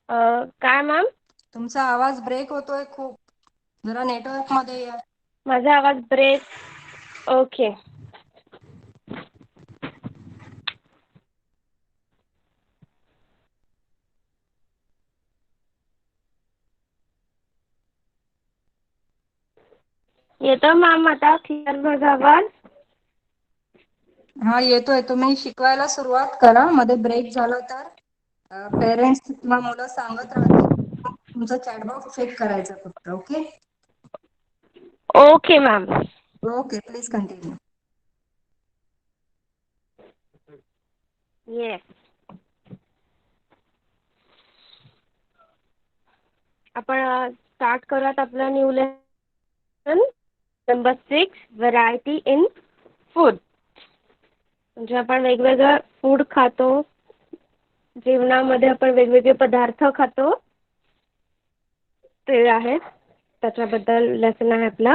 काय मॅम? तुमचा आवाज ब्रेक होतोय खूप. जरा नेटवर्क मध्ये या. माझा आवाज ब्रेक. ओके. येतो मॅम आता क्लिअर माझा आवाज? हा येतोय. तुम्ही शिकवायला सुरुवात करा. मध्ये ब्रेक झाला तर पेरेंट्स किंवा मुलं सांगत राहतील. तुमचा चॅटबॉक्स चेक करायचा फक्त. Okay. Okay ma'am. Okay. Please continue. Yes. आपण स्टार्ट करूयात आपलं new lesson. Number 6 variety in food. म्हणजे आपण वेगवेगळं फूड खातो. जेवणामध्ये आपण वेगवेगळे पदार्थ खातो. ते आहेत. त्याच्याबद्दल लेसन आहे आपला.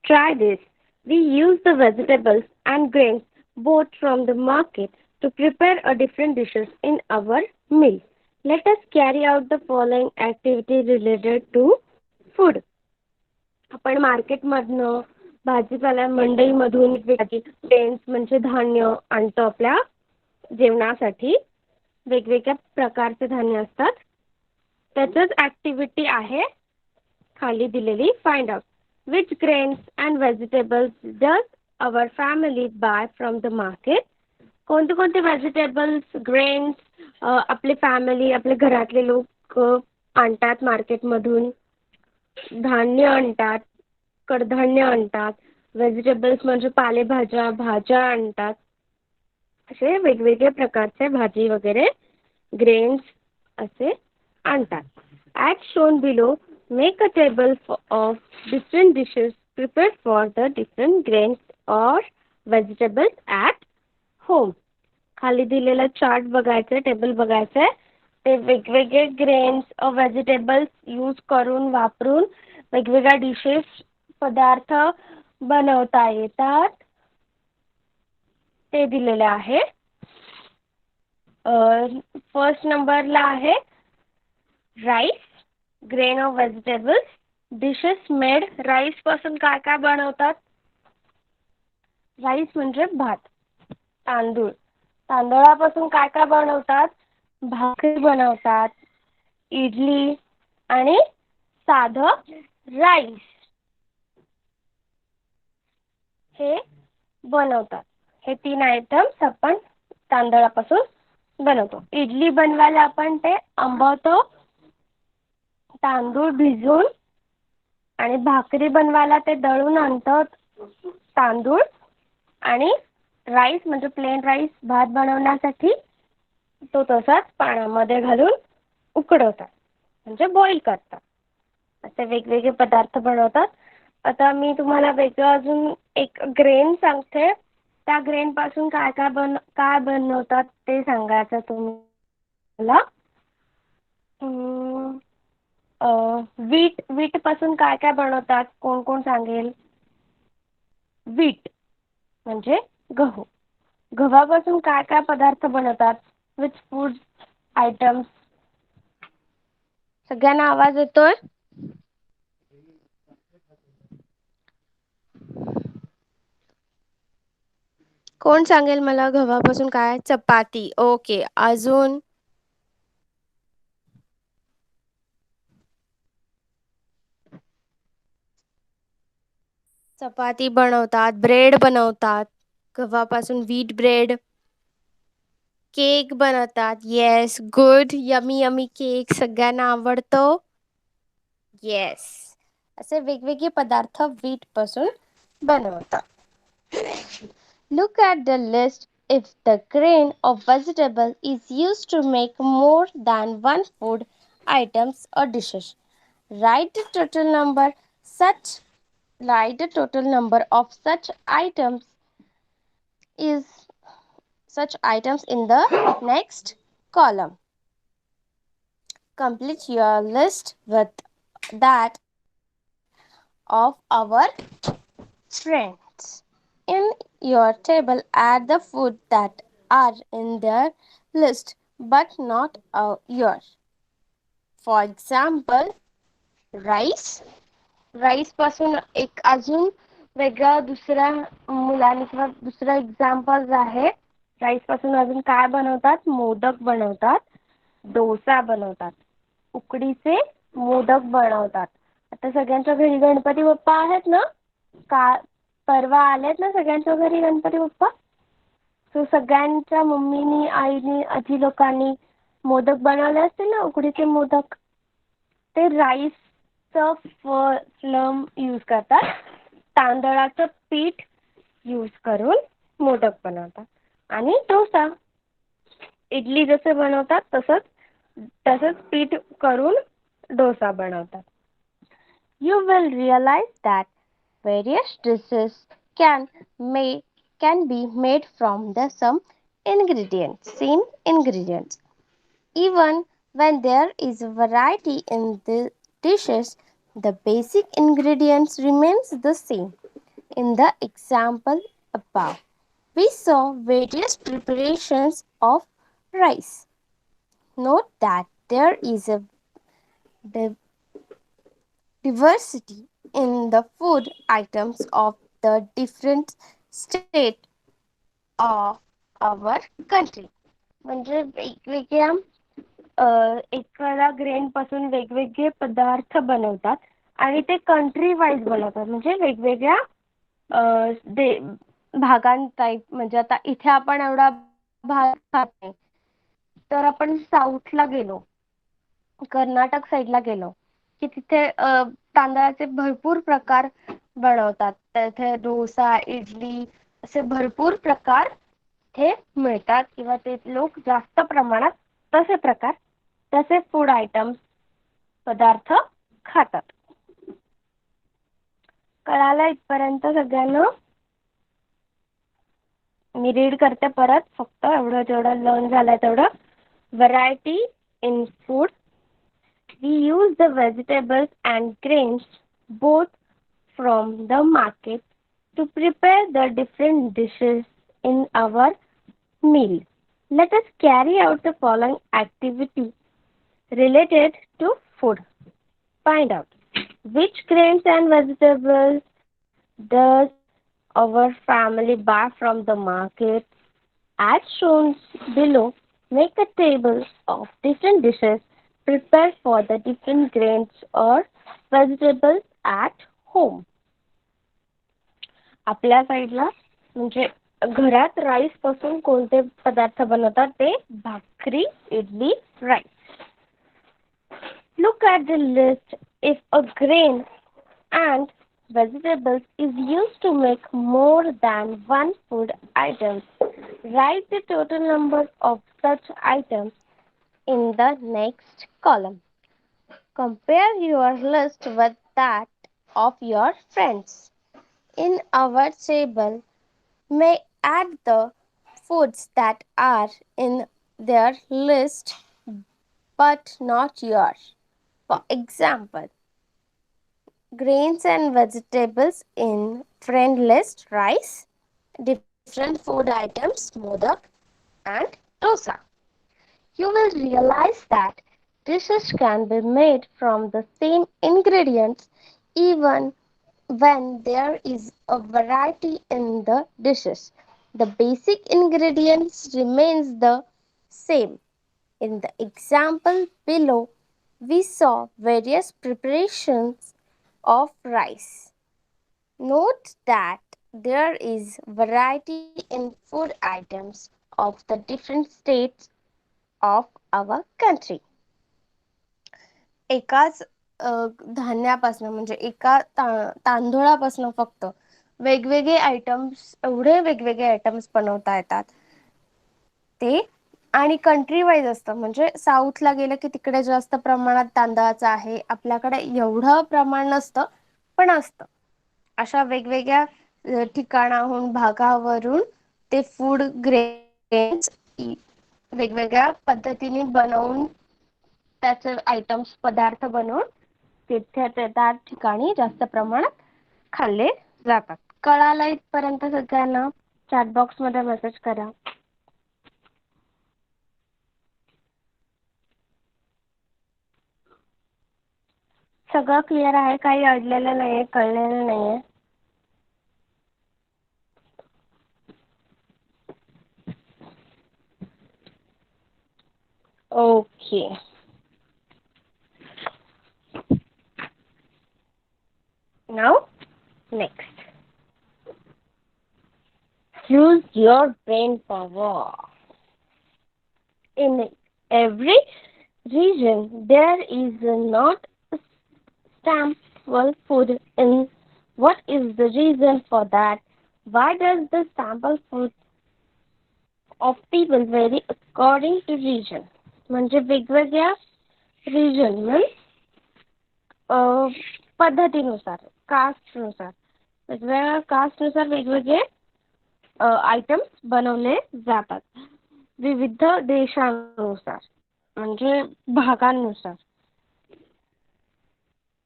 Try this. We use the vegetables and grains bought from the market to prepare a different dishes in our meal. Let us carry out the following activity related to food. आपण मार्केटमधनं भाजीपाला मंडईमधून grains म्हणजे धान्य आणतो आपल्या जेवणासाठी. वेगवेगळ्या प्रकारचे धान्य असतात. त्याचंच ॲक्टिव्हिटी आहे खाली दिलेली. Find out which grains and vegetables does our family buy from the market. कोणते कोणते व्हेजिटेबल्स ग्रेन्स आपली फॅमिली आपले घरातले लोक आणतात मार्केटमधून. धान्य आणतात, कडधान्य आणतात, व्हेजिटेबल्स म्हणजे पालेभाज्या भाज्या आणतात. असे वेगवेगळे प्रकारचे भाजी वगैरे ग्रेन्स असे आणतात. As shown below, make a table of different dishes prepared for the different grains or vegetables at home. खाली दिलेला चार्ट बघायचं, टेबल बघायचंय. ते वेगवेगळे ग्रेन्स व्हेजिटेबल्स यूज करून वापरून वेगवेगळ्या डिशेस पदार्थ बनवता येतात. ते दिलेले आहे. फर्स्ट नंबरला आहे rice, grain of vegetables. Dishes made. Rice पासून काय काय बनवतात? राईस म्हणजे भात, तांदूळ. तांदळापासून काय काय बनवतात? भाकरी बनवतात, इडली आणि साधं राईस हे बनवतात. हे 3 आयटम्स आपण तांदळापासून बनवतो. इडली बनवायला आपण ते आंबवतो तांदूळ भिजवून आणि भाकरी बनवायला ते दळून आणतो तांदूळ आणि राईस म्हणजे प्लेन राईस भात बनवण्यासाठी तो तसाच पाण्यामध्ये घालून उकडवतात म्हणजे बॉईल करतात. असे वेगवेगळे पदार्थ बनवतात. आता मी तुम्हाला वेगळं अजून एक ग्रेन सांगते. त्या ग्रेन पासून काय बनवतात ते सांगायचं तुम्ही मला. वीट पासून काय काय बनवतात कोण कोण सांगेल? वीट म्हणजे गहू. गव्हापासून काय काय पदार्थ बनवतात? Which food items? सगळ्यांना आवाज येतोय? कोण सांगेल मला गव्हापासून काय? चपाती. ओके. अजून? चपाती बनवतात, ब्रेड बनवतात. गव्हापासून व्हीट ब्रेड. केक बनवतात. Yes, good. Yummy yummy cake सगळ्यांना आवडतो. येस. असे वेगवेगळे पदार्थ व्हीट पासून बनवतात. Look at the list. If the grain of vegetable is used to make more than one food items or dishes, write the total number such write the total number of is such items in the next column. Complete your list with that of our friends. In your table, add the food that are in their list but not yours. For example, rice. Rice पासून एक अजून वेगळा दुसऱ्या मुलांनी किंवा दुसरा examples आहे. Rice पासून अजून काय बनवतात? मोदक बनवतात, डोसा बनवतात, उकडीचे मोदक बनवतात. आता सगळ्यांच्या घरी गणपती बाप्पा आहेत ना? का परवा आलेत ना सगळ्यांच्या घरी गणपती बाप्पा? सो सगळ्यांच्या मम्मीनी, आईनी, आजी लोकांनी मोदक बनवले असतील ना, उकडीचे मोदक. ते राईसचं फ्लम यूज करतात, तांदळाचं पीठ यूज करून मोदक बनवतात. आणि डोसा इडली जसे बनवतात तसंच पीठ करून डोसा बनवतात. You will realize that various dishes can be made from the same ingredients. Even when there is variety in the dishes, the basic ingredients remains the same. In the example above, we saw various preparations of rice. Note that there is a diversity in the food items of the different state of our country. म्हणजे वेगवेगळ्या एखाद्या grain पासून वेगवेगळे पदार्थ बनवतात आणि ते country wise बनवतात. म्हणजे वेगवेगळ्या भागां टाईप. म्हणजे आता इथे आपण एवढा भात खात नाही, तर आपण साऊथला गेलो, कर्नाटक साईडला गेलो की तिथे तांदळाचे भरपूर प्रकार बनवतात. तिथे डोसा, इडली असे भरपूर प्रकार हे मिळतात किंवा ते लोक जास्त प्रमाणात तसे फूड आयटम्स पदार्थ खातात. कळालं इथपर्यंत सगळ्यांना? मी रीड करते परत, फक्त एवढं जेवढं लर्न झालंय तेवढं. Variety in food. We use the vegetables and grains both from the market to prepare the different dishes in our meal. Let us carry out the following activity related to food. Find out which grains and vegetables does our family buy from the market. As shown below, make a table of different dishes prepared for the different grains or vegetables at home. आपल्या साईडला म्हणजे घरात rice पासून कोणते पदार्थ बनवतात ते भाकरी, idli, rice. Look at the list. If a grain and vegetables is used to make more than one food item, write the total number of such items in the next column. Compare your list with that of your friends. In our table, may add the foods that are in their list but not yours. For example, grains and vegetables in friend list: rice, different food items, modak, and dosa. You will realize that dishes can be made from the same ingredients even when there is a variety in the dishes. The basic ingredients remains the same. In the example below, we saw various preparations of rice. Note that there is variety in food items of the different states of our country. एकाच धान्यापासून म्हणजे एका तांदूळापासून फक्त वेगवेगळे items, एवढे वेगवेगळे items बनवता येतात ते. आणि कंट्री वाईज असतं. म्हणजे साऊथला गेलं की तिकडे जास्त प्रमाणात तांदळाचं आहे, आपल्याकडे एवढं प्रमाण नसतं पण असतं. अशा वेगवेगळ्या ठिकाणाहून, भागावरून ते फूड ग्रेन्स वेगवेगळ्या पद्धतीने बनवून त्याचे आयटम्स पदार्थ बनवून तिथे त्या ठिकाणी जास्त प्रमाणात खाल्ले जातात. कळालं इथपर्यंत सगळ्यांना? चॅट बॉक्स मध्ये मेसेज करा. सगळं क्लिअर आहे, काही अडलेलं नाहीये, कळलेलं नाहीये? Okay. Now, next. Use your brain power. In every region, there is not a sample food in. What is the reason for that? Why does the sample food of people vary according to region? म्हणजे वेगवेगळ्या region पद्धतीनुसार, कास्टनुसार, वेगवेगळ्या कास्टनुसार वेगवेगळे items बनवले जातात. विविध देशानुसार म्हणजे भागांनुसार.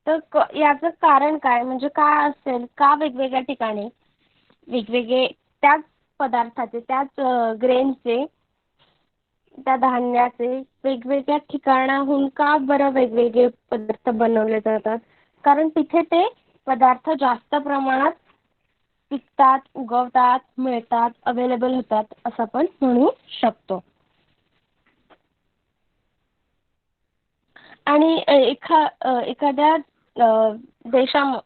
तर याचं कारण काय, म्हणजे काय असेल, का वेगवेगळ्या ठिकाणी वेगवेगळे त्याच पदार्थाचे, त्याच ग्रेनचे, त्या धान्याचे वेगवेगळ्या ठिकाणाहून का बरं वेगवेगळे पदार्थ बनवले जातात? कारण तिथे ते पदार्थ जास्त प्रमाणात पिकतात, उगवतात, मिळतात, अवेलेबल होतात असं आपण म्हणू शकतो. आणि एखाद्या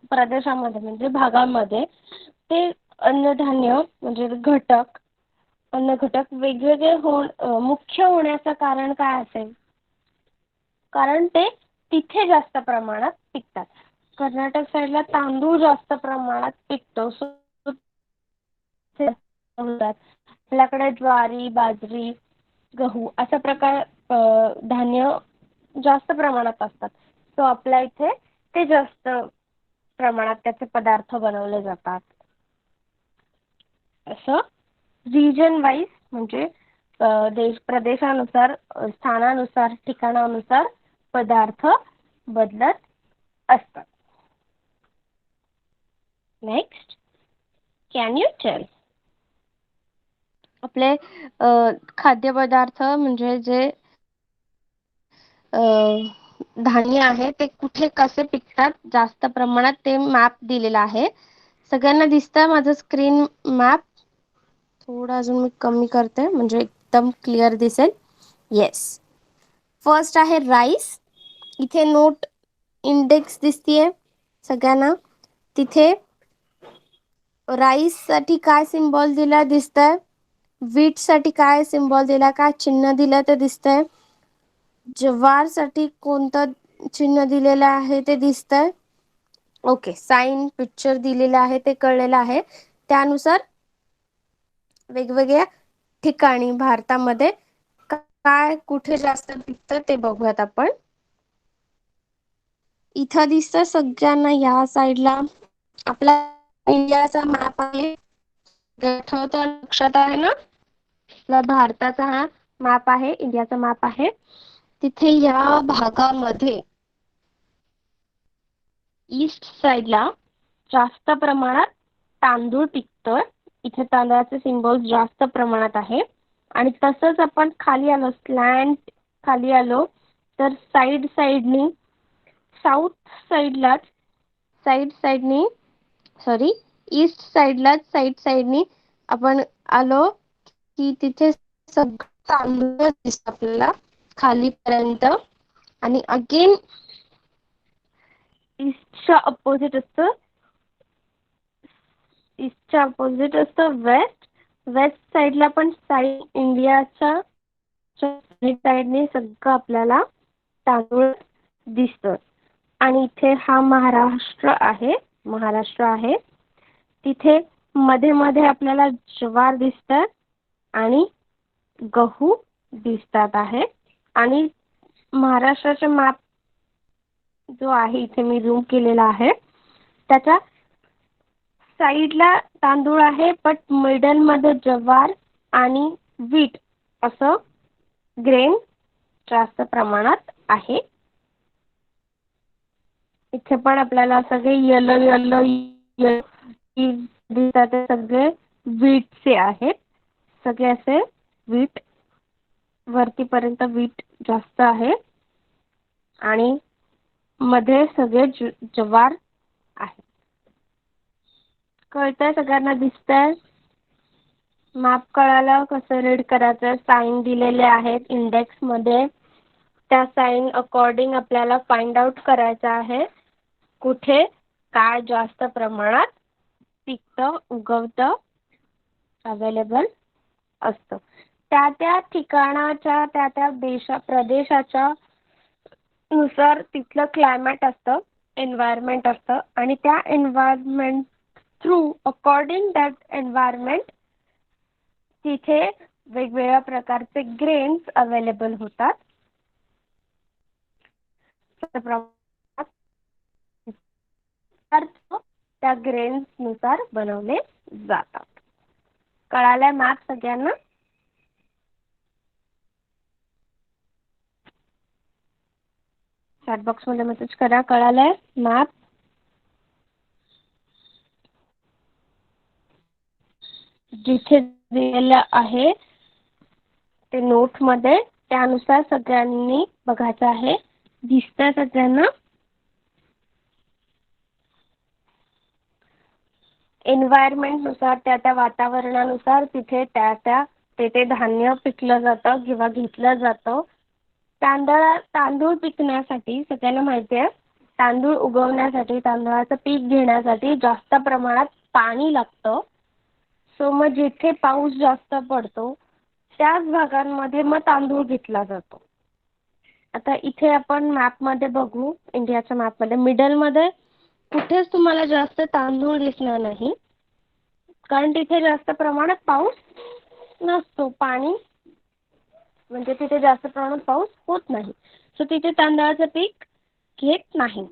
प्रदेशामध्ये म्हणजे भागामध्ये ते अन्नधान्य म्हणजे अन्न घटक वेगवेगळे मुख्य होण्याचं कारण काय असेल? कारण ते तिथे जास्त प्रमाणात पिकतात. कर्नाटक साईडला तांदूळ जास्त प्रमाणात पिकतो. आपल्याकडे ज्वारी, बाजरी, गहू अशा प्रकार धान्य जास्त प्रमाणात असतात. तो आपल्या इथे ते जास्त प्रमाणात त्याचे पदार्थ बनवले जातात. असं रिजन वाईज म्हणजे प्रदेशानुसार, स्थानानुसार, ठिकाणानुसार पदार्थ बदलत असतात. Next, can you tell? आपले खाद्यपदार्थ म्हणजे जे धान्य आहे ते कुठे कसे पिकतात जास्त प्रमाणात ते मॅप दिलेला आहे. सगळ्यांना दिसतंय माझं स्क्रीन मॅप? थोडा अजून मी कमी करते म्हणजे एकदम क्लिअर दिसेल. येस. फर्स्ट आहे राईस. इथे नोट इंडेक्स दिसतीये सगळ्यांना. तिथे राईस साठी काय सिम्बॉल दिला दिसतंय? व्हीट साठी काय सिम्बॉल दिला, काय चिन्ह दिलं ते दिसतंय? ज्वार साठी कोणतं चिन्ह दिलेलं आहे ते दिसतंय? ओके, साइन पिक्चर दिलेलं आहे ते कळलेलं आहे. त्यानुसार वेगवेगळ्या ठिकाणी भारतामध्ये काय कुठे जास्त पिकतं ते बघूयात आपण. इथं दिसतं सगळ्यांना या साईडला आपला इंडियाचा मॅप आहे. तर लक्षात आहे ना? आपला भारताचा हा मॅप आहे, इंडियाचा मॅप आहे. तिथे या भागामध्ये ईस्ट साईडला जास्त प्रमाणात तांदूळ पिकतं. इथे तांदळाचे सिम्बॉल जास्त प्रमाणात आहे. आणि तसंच आपण खाली आलो, स्लॅन्ट खाली आलो तर साईडनी साऊथ साईडनी ईस्ट साईडनी आपण आलो की तिथे सगळं तांदूळ दिसतं आपल्याला खालीपर्यंत. आणि अगेन ईस्टच्या अपोजिट असतं वेस्ट साईडला पण इंडियाच्या साईडने सगळं आपल्याला तांदूळ दिसतं. आणि इथे हा महाराष्ट्र आहे. तिथे मध्ये आपल्याला ज्वार दिसतात आणि गहू दिसतात आहे. आणि महाराष्ट्राचा मॅप जो आहे इथे मी झूम केलेला आहे त्याच्या साईडला तांदूळ आहे, बट मिडल मध्ये ज्वार आणि व्हीट असं ग्रेन जास्त प्रमाणात आहे. इथे पण आपल्याला सगळे येलो दिसतात, सगळे व्हीटचे आहेत. सगळे असे व्हीट वरतीपर्यंत व्हीट जास्त आहे. आणि मध्ये सगळे जवार आहेत. कळतंय सगळ्यांना? दिसतंय? मॅप कळालं कसं रीड करायचं? साइन दिलेले आहेत इंडेक्स मध्ये. त्या साइन अकॉर्डिंग आपल्याला फाइंड आउट करायचं आहे कुठे काय जास्त प्रमाणात पिकतं, उगवतं, अवेलेबल असतं. त्या ठिकाणाच्या त्या प्रदेशाच्या नुसार तिथलं क्लायमेट असतं, एन्व्हायरमेंट असतं आणि त्या environment through according that environment तिथे वेगवेगळ्या प्रकारचे ग्रेन्स अवेलेबल होतात. त्या ग्रेन्स नुसार बनवले जातात. कळालंय मॅप सगळ्यांना? चॅट बॉक्स मध्ये मेसेज करा. कळालंय मॅप? जिथे दिलेलं आहे ते नोट मध्ये त्यानुसार सगळ्यांनी बघायचं आहे. दिसतंय सगळ्यांना? एन्व्हायरमेंट नुसार त्या वातावरणानुसार तिथे ते धान्य पिकलं जातं किंवा घेतलं जातं. तांदूळ पिकण्यासाठी सगळ्यांना माहिती आहे तांदूळ उगवण्यासाठी तांदळाचं पीक घेण्यासाठी जास्त प्रमाणात पाणी लागतं. सो मग जिथे पाऊस जास्त पडतो त्याच भागांमध्ये मग तांदूळ घेतला जातो. आता इथे आपण मॅप मध्ये बघू, इंडियाच्या मॅप मध्ये मिडल मध्ये कुठेच तुम्हाला जास्त तांदूळ दिसणार नाही कारण तिथे जास्त प्रमाणात पाऊस नसतो. पाणी म्हणजे तिथे जास्त प्रमाणात पाऊस होत नाही. सो तिथे तांदळाचं पीक घेत नाही.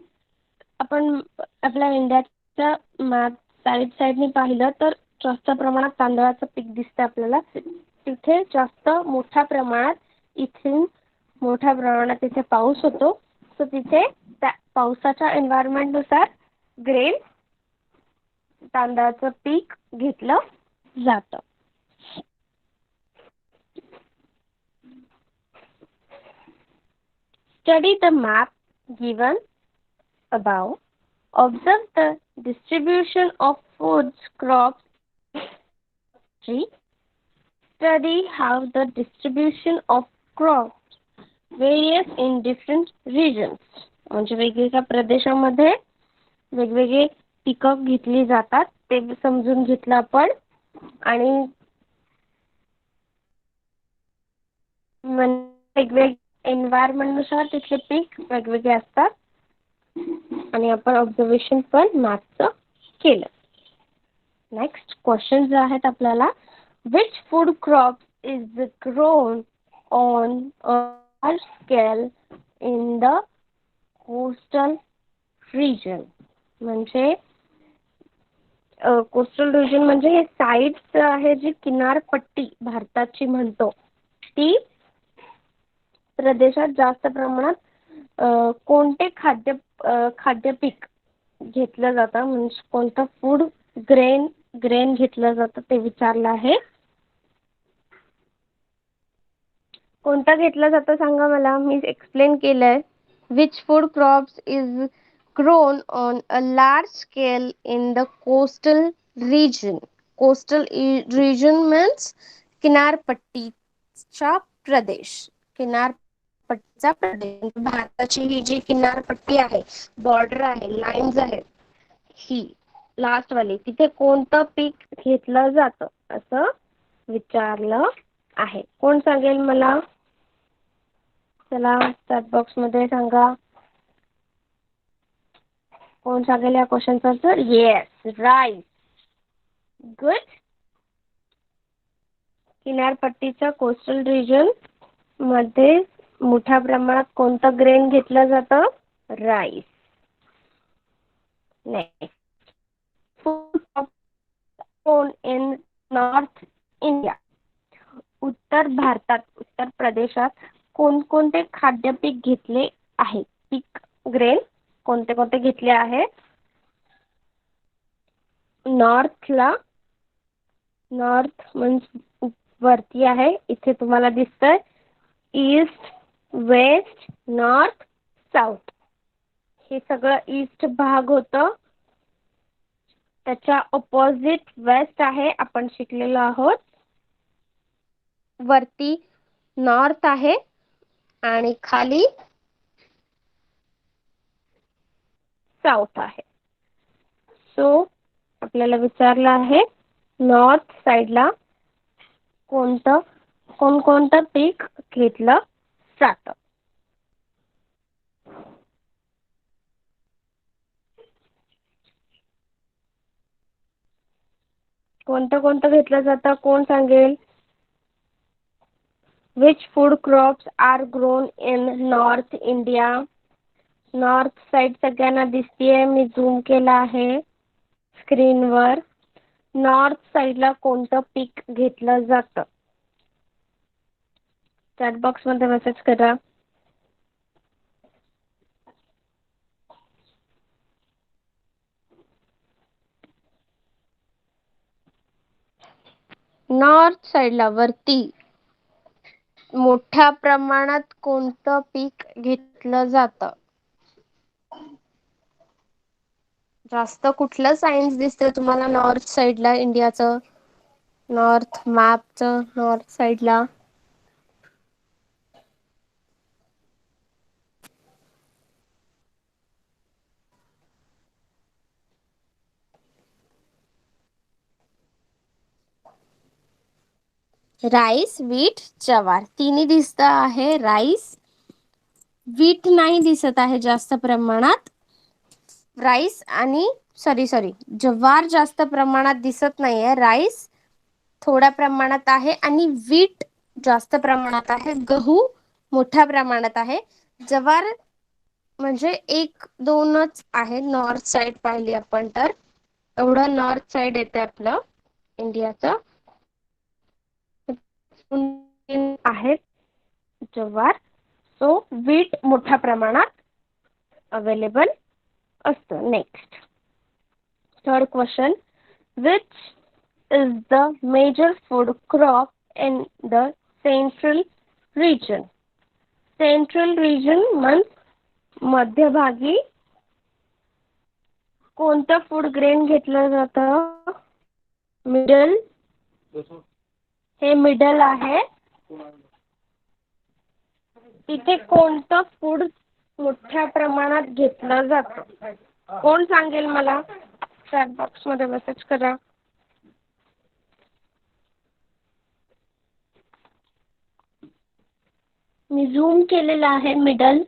आपण आपल्या इंडियाच्या मॅप साईडने पाहिलं तर जास्त प्रमाणात तांदळाचं पीक दिसतं आपल्याला. तिथे जास्त मोठ्या प्रमाणात मोठ्या प्रमाणात तिथे पाऊस होतो. सो तिथे त्या पावसाच्या एन्व्हायरमेंट नुसार ग्रेन तांदळाचं पीक घेतलं जातं. Study the map given above. Observe the distribution of foods crops. Study how the distribution of crops varies in different regions. म्हणजे वेगवेगळ्या प्रदेशामध्ये वेगवेगळे पिकं घेतली जातात ते समजून घेतलं आपण. आणि वेगवेगळे एन्व्हायरमेंट नुसार तिथले पीक वेगवेगळे असतात. आणि आपण ऑब्झर्वेशन पण मॅपचं केलं. नेक्स्ट क्वेश्चन जे आहेत आपल्याला, which food crop is grown on a large scale in the coastal region? म्हणजे कोस्टल रिजन म्हणजे हे साईड्स आहे जी किनारपट्टी भारताची म्हणतो ती प्रदेशात जास्त प्रमाणात कोणते खाद्य पीक घेतलं जातं म्हणजे कोणतं फूड ग्रेन घेतलं जातं ते विचारलं आहे. कोणतं घेतलं जातं सांगा मला. मी एक्सप्लेन केलंय. which food crops is grown on a large scale in the coastal region? Coastal region means किनारपट्टीचा प्रदेश. किनारपट्टीचा प्रदेश. भारताची ही जी किनारपट्टी आहे, बॉर्डर आहे, लाईन्स आहेत, ही लास्ट वाली तिथे कोणतं पीक घेतलं जातं असं विचारलं आहे. कोण सांगेल मला? चला चॅट बॉक्स मध्ये सांगा. कोण सांगेल या क्वेश्चनचं आन्सर? Yes, rice. गुड. किनारपट्टीच्या कोस्टल रिजन मध्ये मोठ्या प्रमाणात कोणतं ग्रेन घेतलं जातं? Rice. Next, food in north India. उत्तर भारतात, उत्तर प्रदेशात कोणकोणते खाद्य पीक घेतले आहे? पीक ग्रेन कोणते कोणते घेतले आहे? नॉर्थला, नॉर्थ म्हणजे वरती आहे, इथे तुम्हाला दिसतंय ईस्ट, वेस्ट, नॉर्थ, साऊथ. हे सगळं ईस्ट भाग होतं. त्याच्या ऑपोजिट वेस्ट आहे, आपण शिकलेलो आहोत. वरती नॉर्थ आहे आणि खाली साऊथ आहे. सो आपल्याला विचारलं आहे नॉर्थ साइडला कोणकोणतं पीक घेतलं जातं. कोणतं घेतलं जातं, कोण सांगेल? Which food crops are grown in North India? North side सगळ्यांना दिसतीये, मी झूम केला आहे स्क्रीनवर. नॉर्थ साइडला कोणतं पीक घेतलं जातं? चॅट बॉक्स मध्ये मेसेज करा. नॉर्थ साइडला वरती मोठ्या प्रमाणात कोणतं पीक घेतलं जातं? जास्त कुठलं सायन्स दिसतं तुम्हाला नॉर्थ साइडला इंडियाचं? नॉर्थ मॅपचं नॉर्थ साइडला राईस, व्हीट, ज्वार तिन्ही दिसत आहे. राईस, व्हीट नाही दिसत आहे जास्त प्रमाणात. राईस आणि सॉरी ज्वार जास्त प्रमाणात दिसत नाहीये. राईस थोड्या प्रमाणात आहे आणि व्हीट जास्त प्रमाणात आहे. गहू मोठ्या प्रमाणात आहे. ज्वार म्हणजे एक दोनच आहे नॉर्थ साइड पाहिली आपण तर. एवढं नॉर्थ साइड येते आपलं इंडियाचं. आहेत ज्वार. सो व्हीट मोठ्या प्रमाणात अवेलेबल असतं. Next third question. Which is the major food crop in the central region? Central region means मध्यभागी कोणतं फूड ग्रेन घेतलं जातं? मिडल, हे मिडल आहे. इथे कोणतं फूड मोठ्या प्रमाणात घेतलं जातं? कोण सांगेल मला? चॅट बॉक्स मध्ये मेसेज करा. मी झूम केलेला आहे मिडल.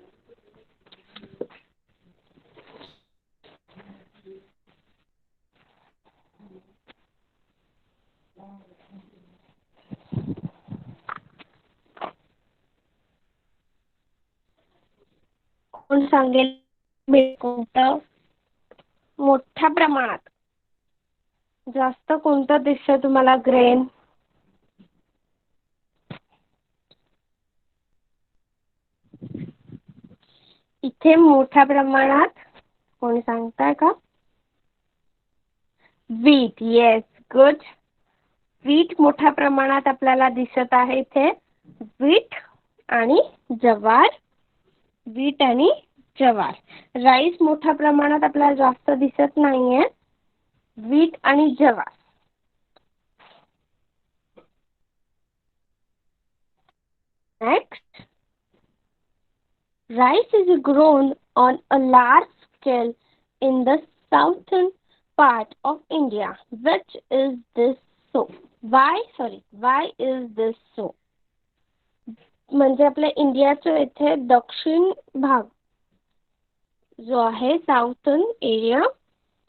कोण सांगेल कोणतं मोठ्या प्रमाणात जास्त कोणतं दिसतं तुम्हाला ग्रेन? इथे मोठ्या प्रमाणात कोणी सांगताय का? व्हीट. Yes, good. व्हीट मोठ्या प्रमाणात आपल्याला दिसत आहे इथे. व्हीट आणि ज्वार. व्हीट आणि ज्वार. राईस मोठ्या प्रमाणात आपल्याला जास्त दिसत नाहीये. व्हीट आणि ज्वार. Next. Rice is grown on a large scale in the southern part of India. Which is this so? Why is this so? म्हणजे आपल्या इंडियाच्या इथे दक्षिण भाग जो आहे साऊथर्न एरिया,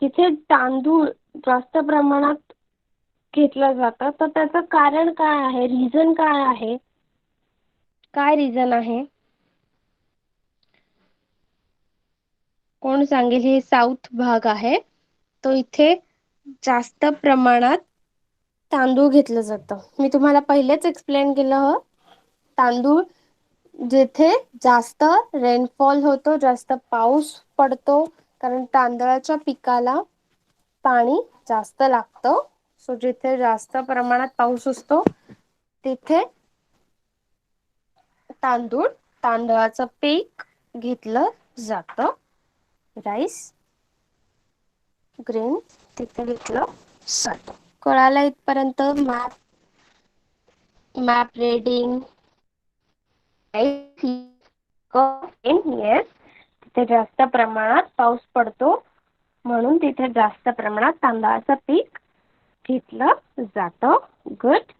तिथे तांदूळ जास्त प्रमाणात घेतला जातं. तर त्याचं कारण काय आहे? रिझन काय आहे? काय रिझन आहे? कोण सांगेल? हे साऊथ भाग आहे, तो इथे जास्त प्रमाणात तांदूळ घेतलं जातं. मी तुम्हाला पहिलेच एक्सप्लेन केलं. तांदूळ जिथे जास्त रेनफॉल होतो, जास्त पाऊस पडतो, कारण तांदळाच्या पिकाला पाणी जास्त लागतं. सो जिथे जास्त प्रमाणात पाऊस असतो तिथे तांदळाचं पीक घेतलं जातं. राईस, ग्रेन, तिथे घेतलं सॉल्ट. कळालं इथपर्यंत? मॅप रीडिंग, येस, तिथे जास्त प्रमाणात पाऊस पडतो म्हणून तिथे जास्त प्रमाणात तांदळाचं पीक घेतलं जातं. गुड.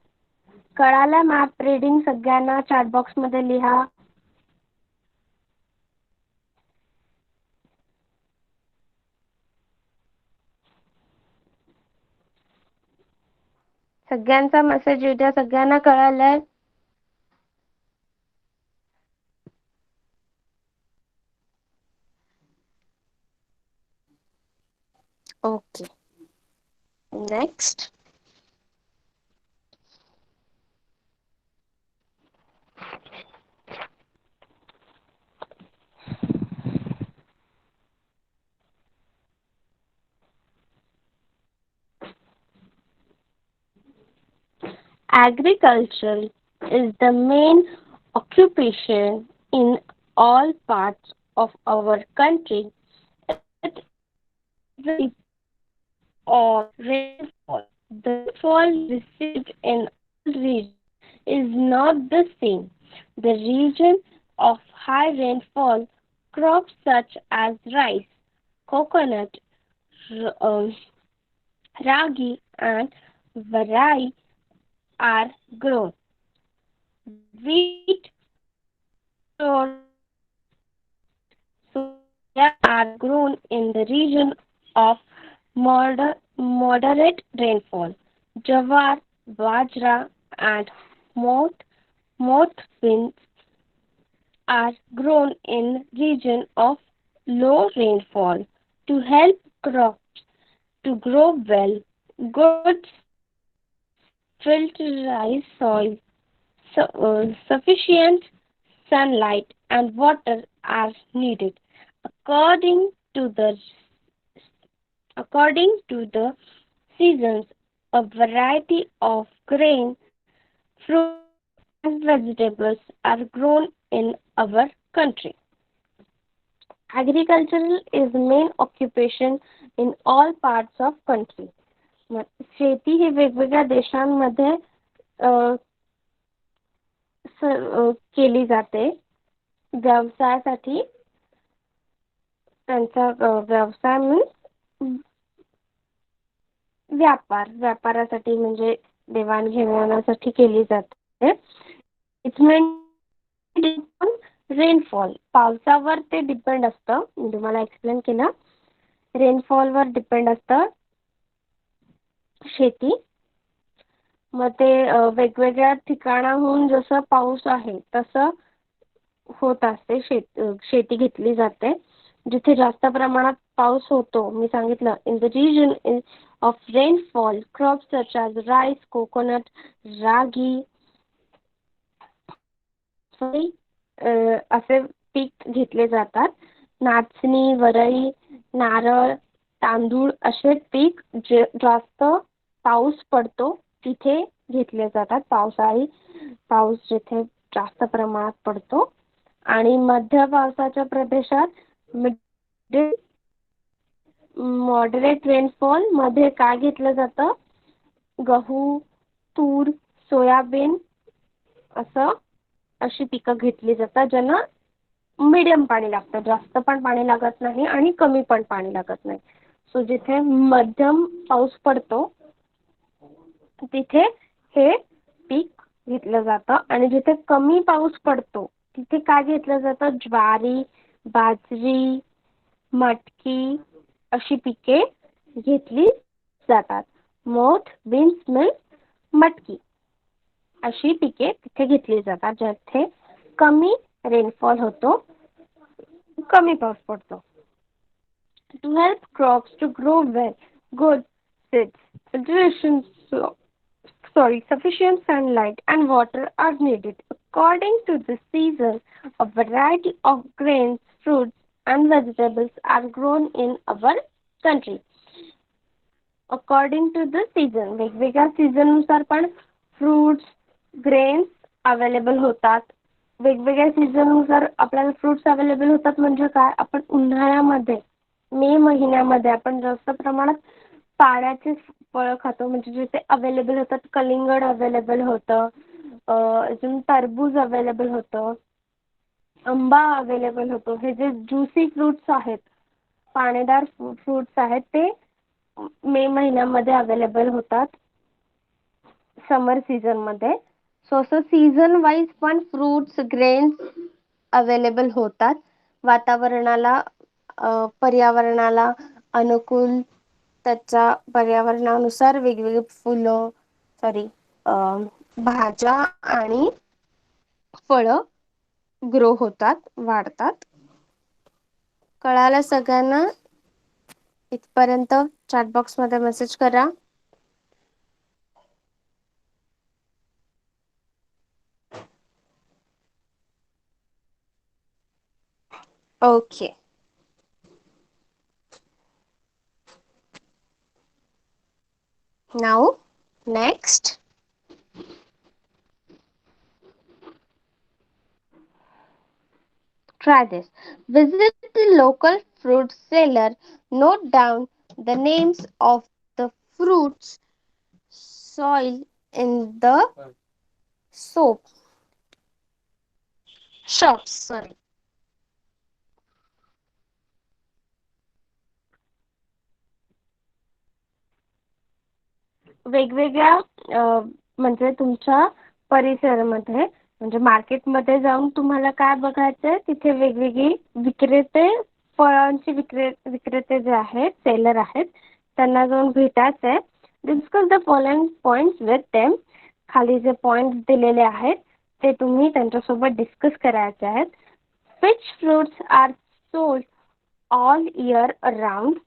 कळालं मॅप रीडिंग सगळ्यांना? चॅट बॉक्स मध्ये लिहा. सगळ्यांचा मेसेज येऊ द्या. सगळ्यांना कळालंय? Okay. Next. Agriculture is the main occupation in all parts of our country. It is on rainfall. The rainfall received in all regions is not the same. The region of high rainfall crops such as rice, coconut, ragi, and varai are grown. Wheat, soya are grown in the region of moderate rainfall. Jawar, bajra, and moth beans are grown in region of low rainfall. To help crops to grow well, good filterized soil, sufficient sunlight and water are needed. According to the seasons, a variety of grain, fruit, and vegetables are grown in our country. Agriculture is main occupation in all parts of country. शेती ही वेगवेगळ्या देशांमध्ये केली जाते व्यवसायासाठी. त्यांचा व्यवसाय means व्यापारासाठी म्हणजे देवाणघेवाणासाठी केली जाते. इट्स रेनफॉल, पावसावर ते डिपेंड असतं. मी तुम्हाला एक्सप्लेन केलं. रेनफॉलवर डिपेंड असतं शेती. मग ते वेगवेगळ्या ठिकाणाहून जसं पाऊस आहे तसं होत असते. शेती घेतली जाते. जिथे जास्त प्रमाणात पाऊस होतो, मी सांगितलं, in the region of rainfall crops such as rice, coconut, ragi असे पीक घेतले जातात. नाचणी, वरई, नारळ, तांदूळ असे पीक जे जास्त पाऊस पडतो तिथे घेतले जातात. पाऊस जिथे जास्त प्रमाणात पडतो. आणि मध्य पावसाच्या प्रदेशात मॉडरेट रेनफॉल मध्ये काय घेतलं जातं? गहू, तूर, सोयाबीन अशी पिकं घेतली जातात ज्यांना मीडियम पाणी लागतं. जास्त पण पाणी लागत नाही आणि कमी पण पाणी लागत नाही. सो जिथे मध्यम पाऊस पडतो तिथे हे पीक घेतलं जातं. आणि जिथे कमी पाऊस पडतो तिथे काय घेतलं जातं? ज्वारी, बाजरी, मटकी अशी पिके घेतली जातात. मोठ, बीन्स, मिल्क, मटकी अशी पिके तिथे घेतली जातात जिथे कमी रेनफॉल होतो, कमी पाऊस पडतो. To help crops to grow well, good seeds, sufficient sunlight and water are needed. According to the season, a variety of grains, fruits and vegetables are grown in our country. According to the season, वेगवेगळ्या season नुसार पण fruits, grains available होतात. वेगवेगळ्या season नुसार आपल्याला fruits available होतात म्हणजे काय? आपण उन्हाळ्यामध्ये मे महिन्यामध्ये आपण जास्त प्रमाणात पाण्याचे फळं खातो, म्हणजे जे ते अवेलेबल होतात. कलिंगड अवेलेबल होतं, अजून टरबूज अवेलेबल होतं, आंबा अवेलेबल होतो. हे जे ज्युसी फ्रुट्स आहेत, पाणीदार फ्रुट्स आहेत, ते मे महिन्यामध्ये अवेलेबल होतात, समर सीझन मध्ये. सो असं सीझन वाईज पण फ्रुट्स, ग्रेन्स अवेलेबल होतात. वातावरणाला पर्यावरणाला अनुकूल, त्याच्या पर्यावरणानुसार वेगवेगळे फुलं, भाज्या आणि फळं ग्रो होतात, वाढतात. कळालं सगळ्यांना? इथपर्यंत चॅट बॉक्स मध्ये मेसेज करा. Okay. Now, next. Try this. Visit the local fruit seller. Note down the names of the fruits sold in the soap shops. Sorry. वेगवेगळ्या म्हणजे तुमच्या परिसरामध्ये, म्हणजे मार्केटमध्ये जाऊन तुम्हाला काय बघायचंय, तिथे वेगवेगळी विक्रेते, फळांचे विक्रेते जे आहेत, सेलर आहेत, त्यांना जाऊन भेटायचंय. Discuss the following points with them. खाली जे पॉइंट्स दिलेले आहेत ते तुम्ही त्यांच्यासोबत डिस्कस करायचे आहेत. Which fruits are sold all year around?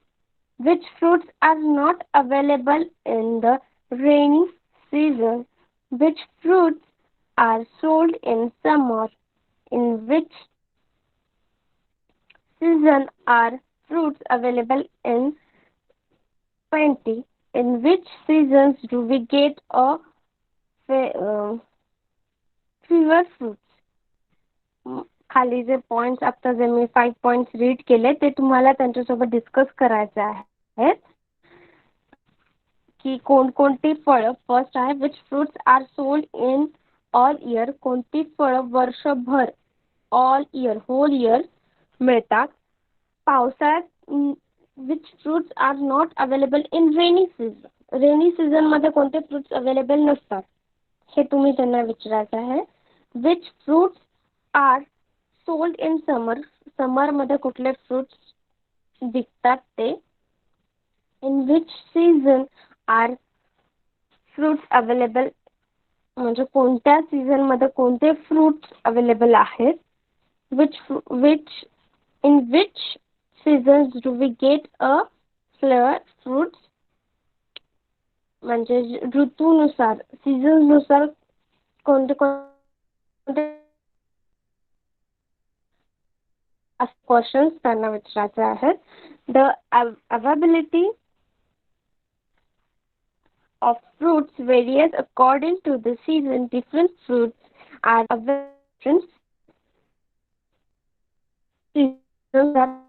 Which fruits are not available in the rainy season? Which fruits are sold in summer? In which season are fruits available in plenty? In which seasons do we get a fewer fruits? खाली जे points, आता जे मी 5 points read केले, ते तुम्हाला त्यांच्यासोबत discuss करायचे आहेत की कोणकोणती फळं. फर्स्ट आहे, which fruits are sold in all year. कोणती फळं वर्षभर, ऑल इयर, होल इयर मिळतात. पावसाळ्यात which fruits are not available in rainy season. Rainy season मध्ये कोणते फ्रुट्स अवेलेबल नसतात, हे तुम्ही त्यांना विचारायचं आहे. Which fruits are sold in summer. Summer मध्ये कुठले फ्रुट्स विकतात ते. In which season are fruits available, म्हणजे कोणत्या सीझन मध्ये कोणते फ्रुट्स अवेलेबल आहेत. Which in which seasons do we get a flavour fruits, म्हणजे ऋतूनुसार, सीझन नुसार कोणते कोणते क्वेश्चन्स त्यांना विचारायचे आहेत. The availability of fruits varies according to the season. Different fruits are available seasons are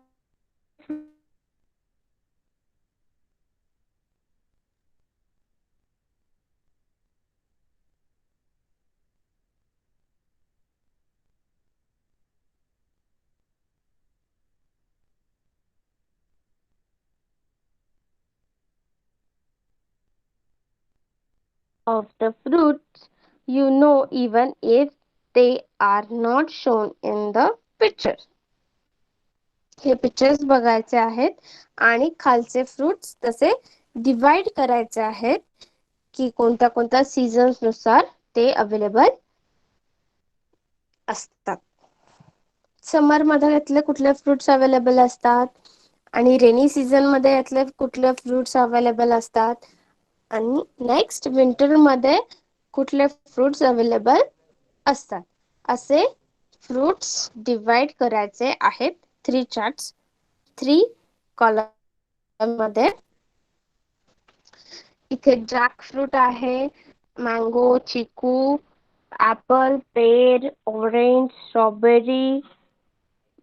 of the fruits, you know, even if they are not shown in the picture. हे pictures बघायचे आहेत आणि खालचे fruits तसे divide करायचे आहेत की कोणत्या कोणत्या सीझन्स नुसार ते अवेलेबल असतात. समर मध्ये यातले कुठले फ्रुट्स अवेलेबल असतात आणि रेनी सीझन मध्ये यातले कुठले फ्रुट्स अवेलेबल असतात, आणि नेक्स्ट विंटर मध्ये कुठले फ्रुट्स अवेलेबल असतात. असे फ्रुट्स डिवाइड करायचे आहेत 3 चार्ट्स, 3 कॉलम मध्ये. इथे जॅक फ्रूट आहे, मँगो, चिकू, ऍपल, पेर, ऑरेंज, स्ट्रॉबेरी,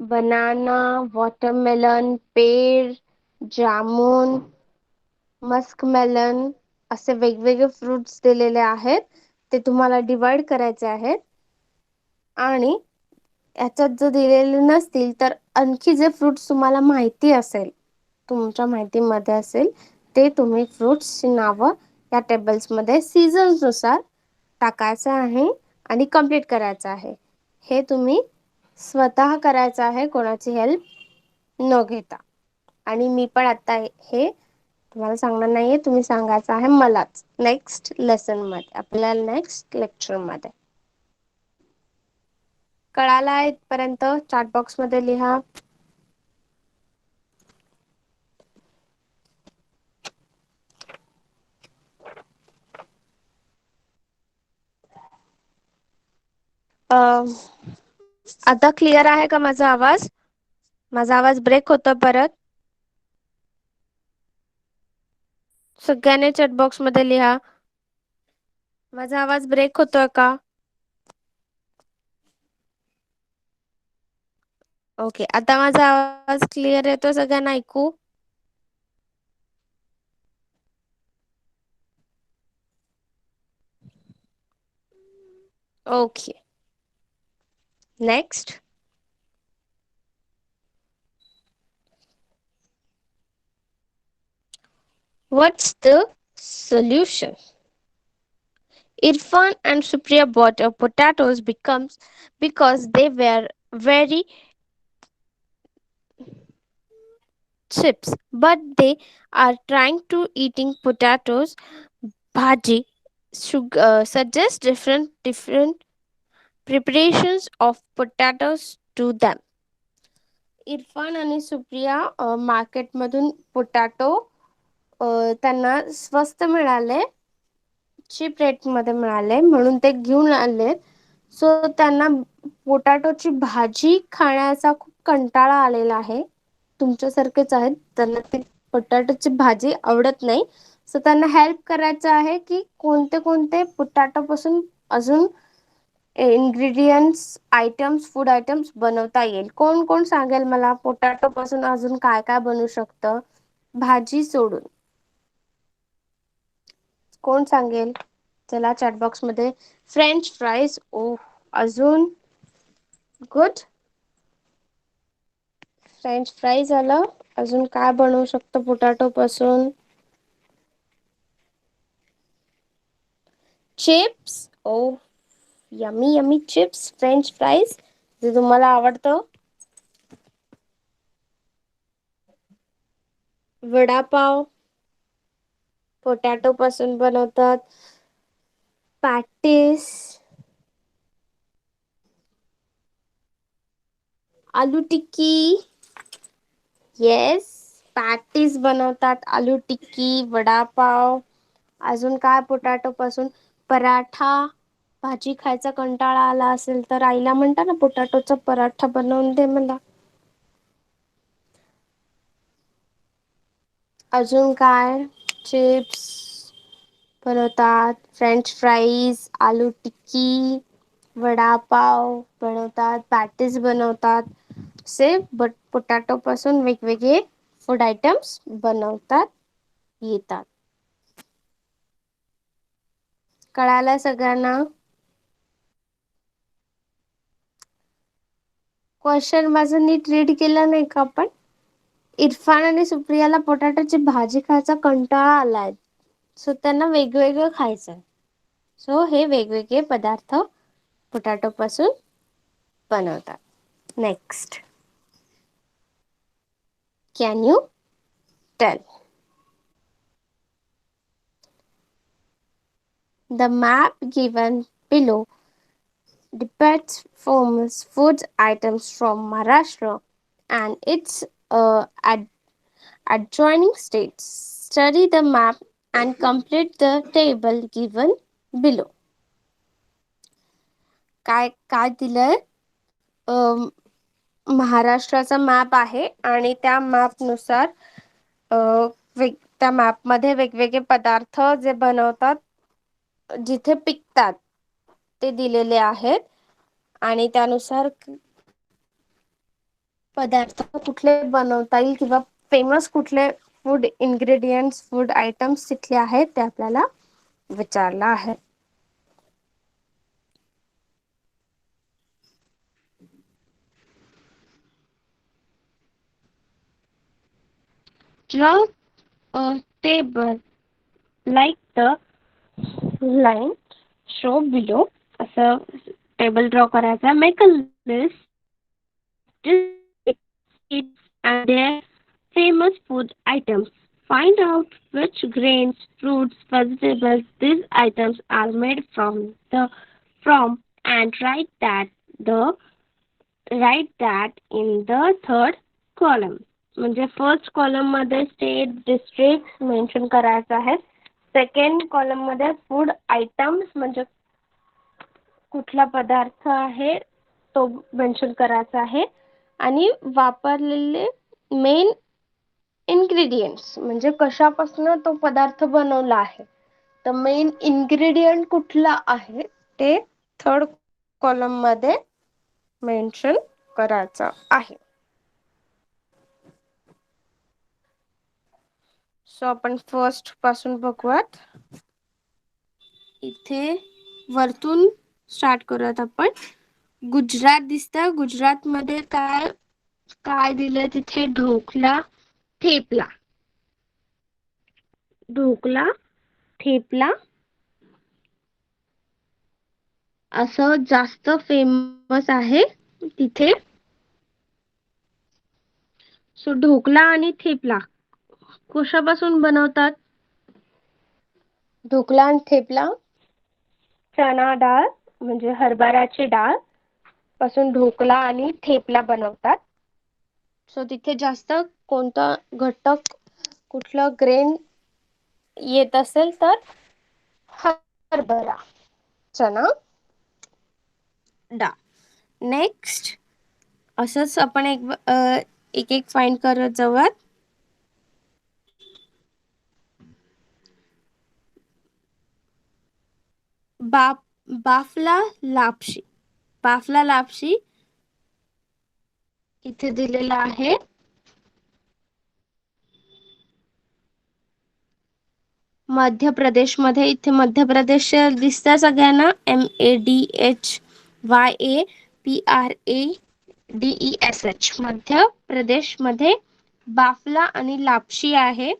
बनाना, वॉटरमेलन, पेर, जामून, मस्कमेलन असे वेगवेगळे फ्रुट्स दिलेले आहेत. ते तुम्हाला डिवाइड करायचे आहेत. आणि याच्यात जर दिलेले नसतील तर आणखी जे फ्रुट्स तुम्हाला माहिती असेल, तुमच्या माहितीमध्ये असेल, ते तुम्ही फ्रुट्सची नावं या टेबल्समध्ये सीझन्सनुसार टाकायचं आहे आणि कंप्लीट करायचं आहे. हे तुम्ही स्वतः करायचं आहे, कोणाची हेल्प न घेता. आणि मी पण आता हे तुम्हाला सांगणार नाहीये, तुम्ही सांगायचं आहे मलाच नेक्स्ट लेसन मध्ये, आपल्याला नेक्स्ट लेक्चर मध्ये. कळाला आहे इथपर्यंत? चॅट बॉक्स मध्ये लिहा. आता क्लिअर आहे का माझा आवाज? माझा आवाज ब्रेक होतो परत? सगळ्यांनी चॅट बॉक्स मध्ये लिहा. माझा आवाज ब्रेक होतोय का? ओके, आता माझा आवाज क्लिअर येतो सगळ्यांना ऐकू? Okay, next. What's the solution? Irfan and Supriya bought potatoes becomes because they were very chips, but they are trying to eating potatoes. Bhaji suggest different preparations of potatoes to them. Irfan आणि सुप्रिया मार्केटमधून potato त्यांना स्वस्त मिळाले, chip रेटमध्ये मिळाले म्हणून ते घेऊन आले. सो त्यांना पोटॅटोची भाजी खाण्याचा खूप कंटाळा आलेला आहे. तुमच्यासारखेच आहेत, त्यांना ती पोटॅटोची भाजी आवडत नाही. सो त्यांना हेल्प करायचं आहे की कोणते कोणते पोटॅटोपासून अजून इन्ग्रेडियंट्स आयटम्स, फूड आयटम्स बनवता येईल. कोण कोण सांगेल मला पोटॅटो पासून अजून काय काय बनू शकतं भाजी सोडून? कोण सांगेल? चला चॅटबॉक्स मध्ये. फ्रेंच फ्राईज, ओ अजून गुड. फ्रेंच फ्राईज आलं. अजून काय बनवू शकतो पोटॅटो पासून? Chips, oh yummy yummy chips, French fries जे तुम्हाला आवडतं. वडापाव पोटॅटो पासून बनवतात. Patties, aloo tikki, yes patties बनवतात. आलू टिक्की, वडापाव. अजून काय पोटॅटो पासून? पराठा. भाजी खायचा कंटाळा आला असेल तर आईला म्हणता ना पोटॅटोचा पराठा बनवून दे मला. अजून काय? चिप्स बनवतात, फ्रेंच फ्राईज, आलू टिक्की, वडापाव बनवतात, पॅटीस बनवतात. असे पोटॅटो पासून वेगवेगळे फूड आयटम्स बनवतात येतात. कळालं सगळ्यांना? क्वेश्चन माझं नीट रीड केलं नाही का आपण? इरफान आणि सुप्रियाला पोटॅटोची भाजी खायचा कंटाळा आलाय. सो त्यांना वेगवेगळं खायचंय. सो हे वेगवेगळे पदार्थ पोटॅटो पासून बनवतात. Next. Can you tell? The map given below depicts famous food items from Maharashtra and its adjoining states. Study the map and complete the table given below. काय काय दिलंय? महाराष्ट्राचा मॅप आहे आणि त्या मॅपनुसार त्या मॅपमध्ये वेगवेगळे पदार्थ जे बनवतात, जिथे पिकतात ते दिलेले आहेत आणि त्यानुसार पदार्थ कुठले बनवता येईल किंवा फेमस कुठले फूड इन्ग्रेडियंट्स फूड आयटम्स तिथले आहेत ते आपल्याला विचारलं आहे. Draw a table like the line show below. असं टेबल ड्रॉ करायचा. Make a list and their famous food items. Find out which grains, fruits, vegetables these items are made from and write that in the third column. म्हणजे first column मध्ये state district mention करायचं आहे. Second column मध्ये food items म्हणजे कुठला पदार्थ आहे तो मेन्शन करायचा आहे आणि वापरलेले मेन इन्ग्रेडियंट्स म्हणजे कशापासून तो पदार्थ बनवला आहे. तर मेन इन्ग्रेडियंट कुठला आहे ते थर्ड कॉलम मध्ये मेन्शन करायचं आहे. सो आपण फर्स्ट पासून बघूयात. इथे वरतून स्टार्ट करूयात आपण. गुजरात दिसतं. गुजरात मध्ये काय काय दिलं तिथे ढोकला थेपला. ढोकला थेपला असं जास्त फेमस आहे तिथे. सो ढोकला आणि थेपला कशापासून बनवतात. ढोकला आणि थेपला चणा डाळ म्हणजे हरभऱ्याची डाळ पासून ढोकला आणि थेपला बनवतात. सो तिथे जास्त कोणता घटक कुठला ग्रेन येत असेल तर हरभरा चणा डाळ. नेक्स्ट असंच आपण एक एक फाइंड करत जाऊयात. बाफला लापशी. बाफला लापशी इथे दिलेला आहे. मध्य प्रदेश मध्ये. इथे मध्य प्रदेश दिसतं सगळ्यांना. MADHYAPRADESH मध्य प्रदेश मध्ये बाफला आणि लापशी आहे.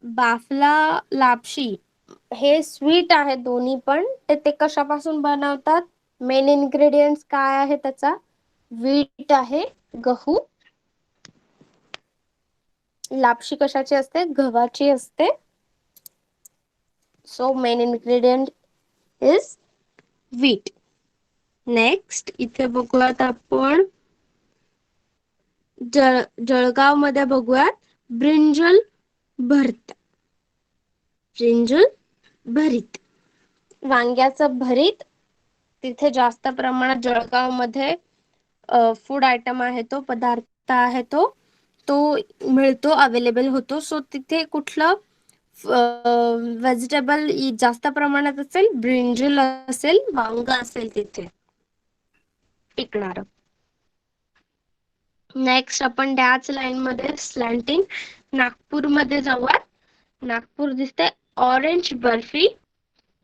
बाफला लापशी हे स्वीट आहे दोन्ही पण. ते कशापासून बनवतात. मेन इन्ग्रेडियंट्स काय आहे त्याचा. व्हीट आहे गहू. लापशी कशाची असते गव्हाची असते. So main ingredient is wheat. Next इथे बघूयात आपण जळगाव मध्ये बघूयात ब्रिंजल भरत. ब्रिंजल भरीत वांग्याचं भरीत तिथे जास्त प्रमाणात जळगाव मध्ये फूड आयटम आहे तो पदार्थ आहे तो मिळतो अवेलेबल होतो. सो तिथे कुठलं व्हेजिटेबल जास्त प्रमाणात असेल ब्रिंजल असेल वांग असेल तिथे पिकणार. नेक्स्ट आपण त्याच लाईन मध्ये स्लॅन्टिंग नागपूर मध्ये जाऊयात. नागपूर दिसते ऑरेंज बर्फी.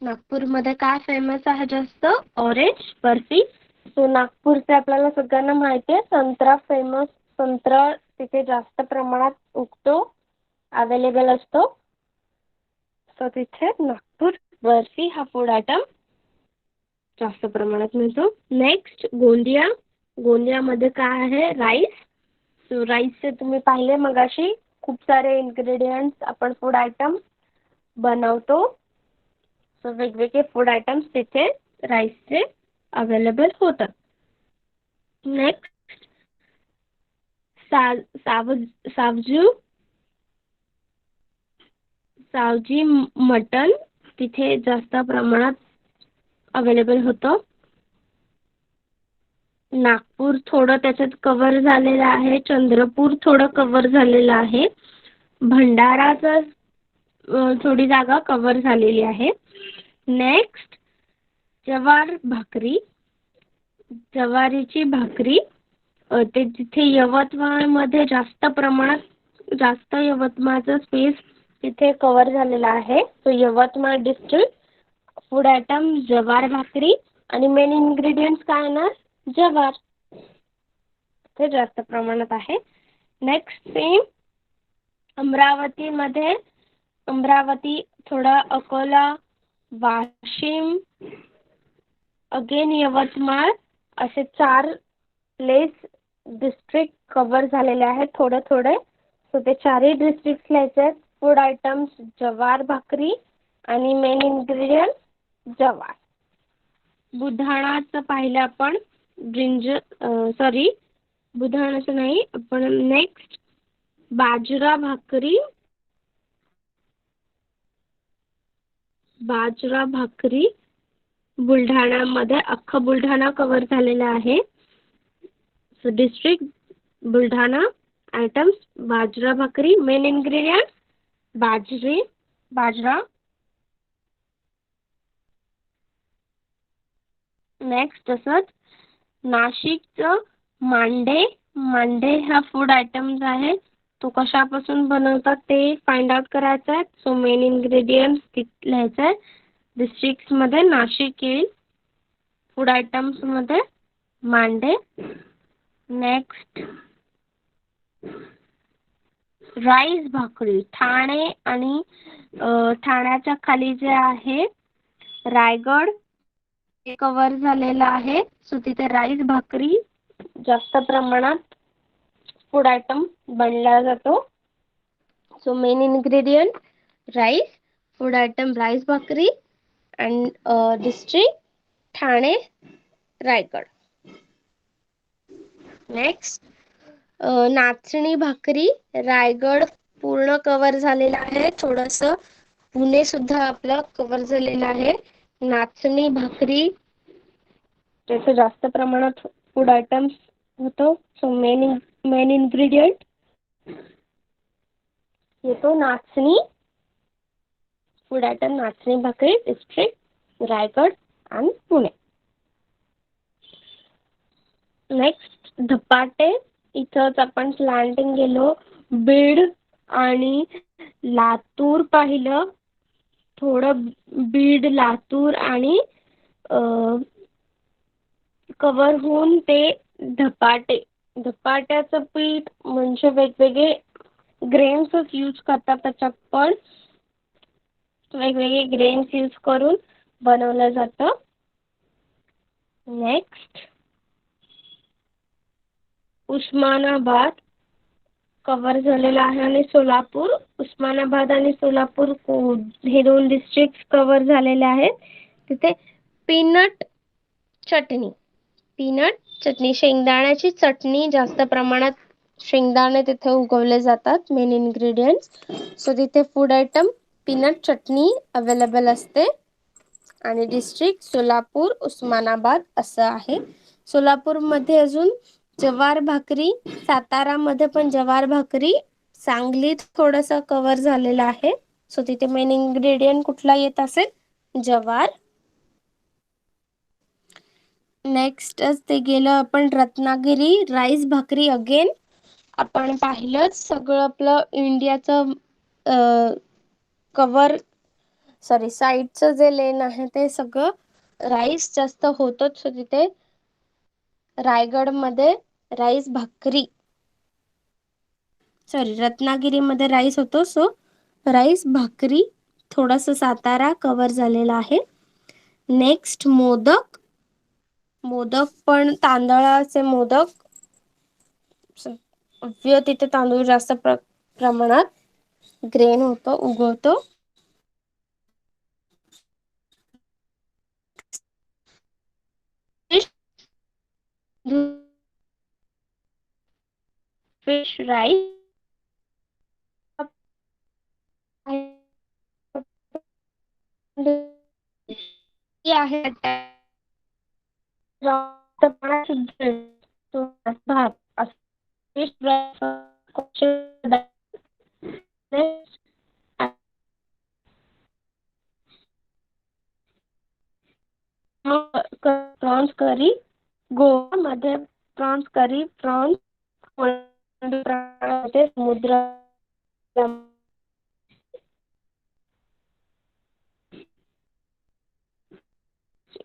नागपूर मध्ये काय फेमस आहे जास्त ऑरेंज बर्फी. सो नागपूरचे आपल्याला सगळ्यांना माहिती आहे संत्रा फेमस. संत्रा तिथे जास्त प्रमाणात उगतो अवेलेबल असतो. सो तिथे नागपूर बर्फी हा फूड आयटम जास्त प्रमाणात मिळतो. नेक्स्ट गोंदिया. गोंदियामध्ये काय आहे राईस. सो राईसचे तुम्ही पाहिले मगाशी खूप सारे इन्ग्रेडियंट्स आपण फूड आयटम बनवतो. सो वेगवेगळे फूड आयटम्स तिथे राईसचे अवेलेबल होतात. नेक्स्ट सावजी मटन तिथे जास्त प्रमाणात अवेलेबल होतं. नागपूर थोडं त्याच्यात कव्हर झालेलं आहे. चंद्रपूर थोडं कव्हर झालेलं आहे. भंडाराचा थोडी जागा कव्हर झालेली आहे. नेक्स्ट जवार भाकरी. ज्वारीची भाकरी ते तिथे यवतमाळमध्ये जास्त यवतमाळचं स्पेस तिथे कव्हर झालेला आहे. तो यवतमाळ डिस्ट्रिक्ट. फूड आयटम जवार भाकरी आणि मेन इन्ग्रेडियंट्स काय येणार? जवार. ते जास्त प्रमाणात आहे. नेक्स्ट सेम अमरावती, थोडा अकोला, वाशिम, अगेन यवतमाळ, असे 4 प्लेस डिस्ट्रिक्ट कव्हर झालेले आहेत थोडे थोडे. सो ते 4ही डिस्ट्रिक्ट लिहायचे आहेत. फूड आयटम्स जवार भाकरी आणि मेन इन्ग्रेडियंट जवार. बुधाणाचं पाहिलं आपण. बुधाणाचं नाही, आपण नेक्स्ट बाजरा भाकरी बुलढाण्यामध्ये अख्खा बुलढाणा कव्हर झालेला आहे. So district Buldhana. आयटम्स बाजरा भाकरी. मेन इन्ग्रेडियंट बाजरा. नेक्स्ट तसंच नाशिकचं मांडे हा फूड आयटम्स आहे. तो कशापासून बनवतात ते फाइंड आउट करायचं आहे. सो मेन इन्ग्रेडियंट्स लिहायचं आहे. डिस्ट्रिक्ट्समध्ये नाशिक येईल. फूड आयटम्समध्ये मांडे. नेक्स्ट राईस भाकरी. ठाणे आणि ठाण्याच्या खाली जे आहे रायगड ते कव्हर झालेलं आहे. सो तिथे राईस भाकरी जास्त प्रमाणात फूड आयटम बनला जातो. So main ingredient rice. Food item rice bhakri and district Thane, Raigad. Next nachni bhakri. Raigad पूर्ण कव्हर झालेला आहे. थोडंसं पुणे सुद्धा आपलं कव्हर झालेलं आहे. नाचणी भाकरी त्याचं जास्त प्रमाणात फूड आयटम्स होतो. सो मेन इन्ग्रेडियंट येतो नाचणी. फूड आयटम नाचणी भाकरी, डिस्ट्रिक्ट रायगड आणि पुणे. नेक्स्ट धपाटे. इथंच आपण प्लॅन्टिंग गेलो. बीड आणि लातूर पाहिलं. थोडं बीड, लातूर आणि कव्हर होऊन ते धपाट्याचं पीठ म्हणजे वेगवेगळे ग्रेन्सच यूज करतात. त्याच्यात पण वेगवेगळे ग्रेन्स यूज करून बनवलं जातं. नेक्स्ट उस्मानाबाद कव्हर झालेला आहे आणि सोलापूर. उस्मानाबाद आणि सोलापूर हे 2 डिस्ट्रिक्ट कव्हर झालेले आहेत. तिथे पीनट चटणी, शेंगदाण्याची चटणी जास्त प्रमाणात शेंगदाणे तिथे उगवले जातात. Main ingredients. सो तिथे फूड आयटम पीनट चटणी अवेलेबल असते. आणि डिस्ट्रिक्ट सोलापूर, उस्मानाबाद असं आहे. सोलापूरमध्ये अजून जवार भाकरी. सातारामध्ये पण जवार भाकरी. सांगलीत थोडंसं कव्हर झालेलं आहे. सो तिथे मेन इन्ग्रेडियंट कुठला येत असेल? जवार. नेक्स्ट ते गेलं आपण रत्नागिरी. राईस भाकरी. अगेन आपण पाहिलंच सगळं आपलं इंडियाचं साईडचं जे लेन आहे ते सगळं राईस जास्त होतच. सो तिथे रायगडमध्ये राईस भाकरी रत्नागिरीमध्ये राईस होतो. सो राईस भाकरी. थोडंसं सातारा कव्हर झालेला आहे. नेक्स्ट मोदक पण तांदळाचे मोदक. तिथे तांदूळ जास्त प्रमाणात ग्रेन उगवतो. फिश राईस आहे. भात फिश प्रॉन्स करी. गोवामध्ये प्रॉन्स करी, प्रॉन्स समुद्र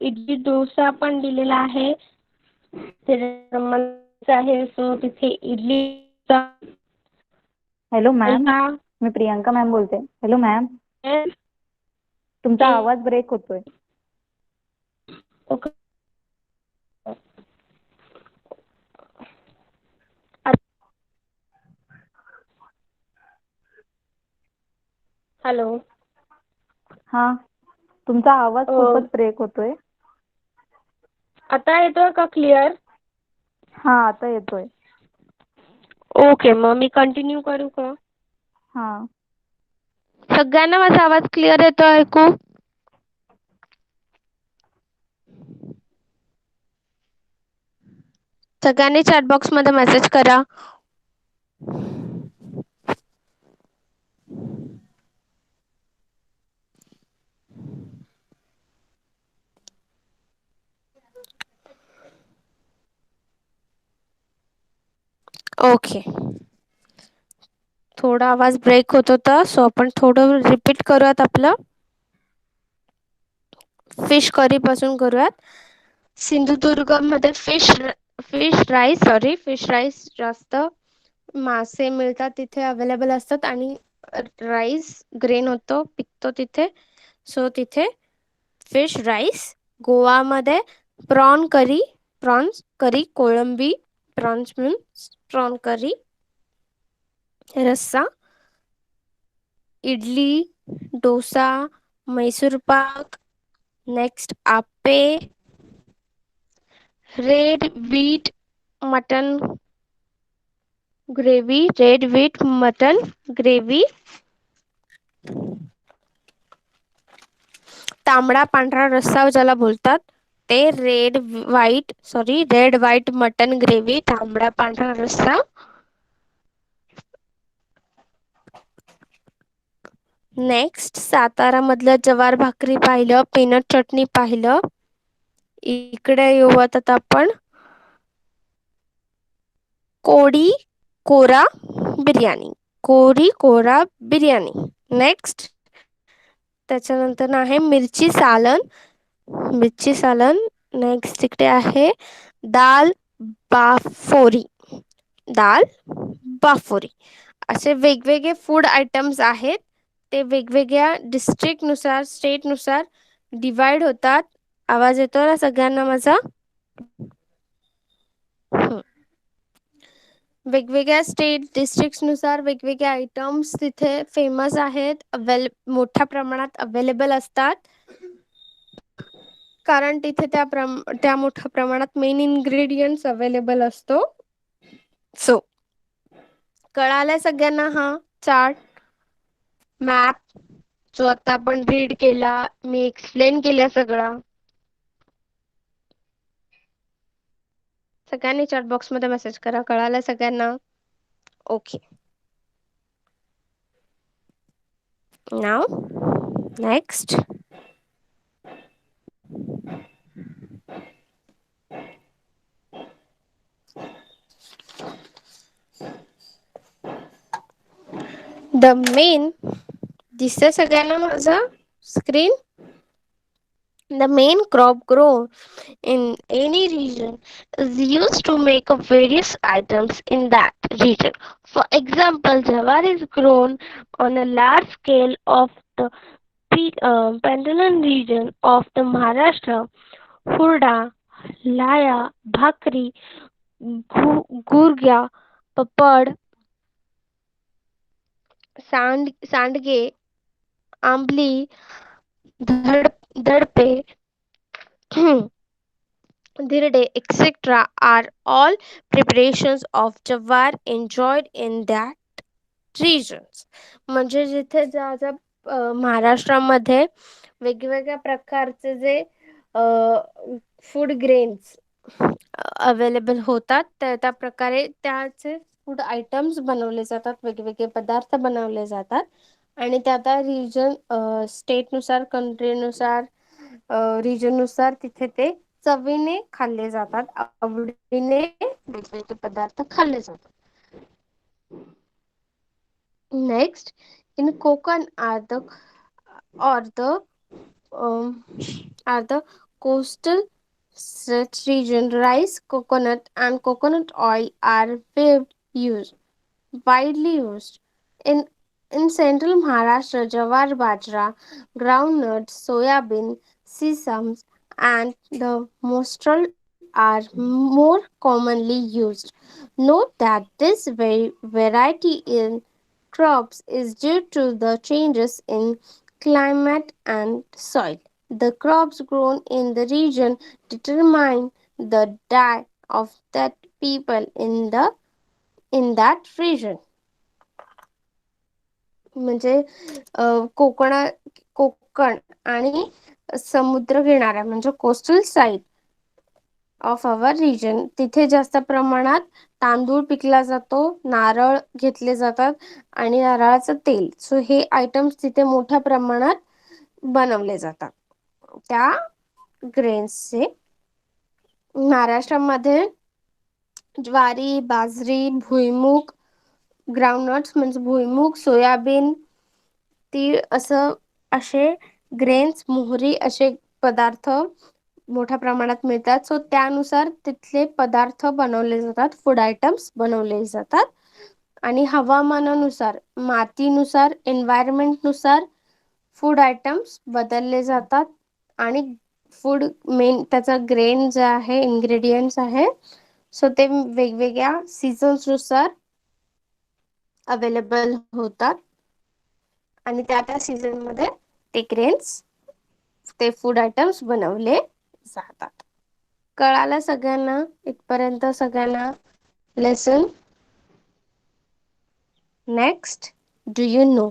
इडली डोसा पण दिलेला आहे. आहे सो तिथे इडली. हॅलो मॅम, मी प्रियांका मॅम बोलते. हॅलो मॅम, तुमचा आवाज ब्रेक होतोय. ओके. हॅलो. हा, तुमचा आवाज खूपच ब्रेक होतोय. आता येतोय का क्लिअर? हा, आता येतोय. ओके, मग मी कंटिन्यू करू का? हा. सगळ्यांना माझा आवाज क्लिअर येतोय ऐकू? सगळ्यांनी चॅट बॉक्स मध्ये मेसेज करा. ओके. थोडा आवाज ब्रेक होत होता, सो आपण थोडं रिपीट करूयात आपलं. फिश करी पासून करूयात. सिंधुदुर्गमध्ये फिश राईस जास्त मासे मिळतात तिथे अवेलेबल असतात आणि राईस ग्रेन पिकतो तिथे. सो तिथे फिश राईस. गोवामध्ये प्रॉन्स करी, कोळंबी प्रॉन्स म्हणून प्रॉन करी, रस्सा, इडली, डोसा, मैसूर पाक, नेक्स्ट आप्पे, रेड व्हीट मटन ग्रेव्ही, तांबडा पांढरा रस्सा ज्याला बोलतात ते रेड व्हाईट मटन ग्रेव्ही, तांबडा पांढरा रस्सा. नेक्स्ट सातारा मधलं जवार भाकरी पाहिलं, पीनट चटणी पाहिलं. इकडे येऊ आता आपण कोरी कोरा बिर्याणी. नेक्स्ट त्याच्यानंतर आहे मिरची सालन. नेक्स्ट इकडे आहे दाल बाफोरी. असे वेगवेगळे फूड आयटम्स आहेत. ते वेगवेगळ्या स्टेटनुसार डिवाइड होतात. आवाज येतो ना सगळ्यांना माझा? वेगवेगळ्या डिस्ट्रिक्ट्सनुसार वेगवेगळे आयटम्स तिथे फेमस आहेत. मोठ्या प्रमाणात अवेलेबल असतात. कारण तिथे त्या मोठ्या प्रमाणात मेन इन्ग्रेडियंट्स अवेलेबल असतो. सो कळालंय सगळ्यांना हा चार्ट मॅप जो आता आपण रीड केला, मी एक्सप्लेन केला सगळा. सगळ्यांनी चॅट बॉक्स मध्ये मेसेज करा. कळालंय सगळ्यांना? Okay. Now next the main दिसतंय सगळ्यांना माझा screen? The main crop grown in any region is used to make up various items in that region. For example, jawar is grown on a large scale of the Pandalan region of the Maharashtra. Hurda, laya, bhakri, gurgya, papad, सांडगे, आंबली, दडपे, dhirde, etc. are all preparations of jawar enjoyed in that regions. म्हणजे जिथे महाराष्ट्रामध्ये वेगवेगळ्या प्रकारचे जे food grains available होतात त्या प्रकारे त्याचे फूड आयटम्स बनवले जातात, वेगवेगळे पदार्थ बनवले जातात आणि त्या स्टेटनुसार, कंट्रीनुसार, रिजननुसार तिथे ते चवीने खाल्ले जातात, आवडीने वेगवेगळे पदार्थ खाल्ले जातात. Next, in Konkan or the um, are the coastal stretch region, rice, coconut, and coconut oil are widely used. In in central Maharashtra, jawar, bajra, groundnuts, soybean, sesame, and the mustard are more commonly used. Note that this variety in crops is due to the changes in climate and soil. The crops grown in the region determine the diet of that people in that region. म्हणजे कोकण आणि समुद्र किनारा म्हणजे coastal side of our region, तिथे जास्त प्रमाणात तांदूळ पिकला जातो, नारळ घेतले जातात आणि नारळाचं तेल. सो हे आयटम्स तिथे मोठ्या प्रमाणात बनवले जातात त्या ग्रेन्सचे. महाराष्ट्रामध्ये ज्वारी, बाजरी, भुईमुग, ग्राउंडनट्स म्हणजे भुईमुग, सोयाबीन, तीळ असे ग्रेन्स, मोहरी असे पदार्थ मोठ्या प्रमाणात मिळतात. सो त्यानुसार तिथले पदार्थ बनवले जातात, फूड आयटम्स बनवले जातात. आणि हवामानानुसार, मातीनुसार, एन्व्हायरमेंटनुसार फूड आयटम्स बदलले जातात. आणि फूड मेन त्याचा ग्रेन जे आहे, इन्ग्रेडियंट्स आहे, सो ते वेगवेगळ्या सीझन्सनुसार अवेलेबल होतात आणि त्या त्या सीझनमध्ये ते ग्रेन्स, ते फूड आयटम्स बनवले जातात. कळालं सगळ्यांना इथपर्यंत सगळ्यांना lesson? Next, do you know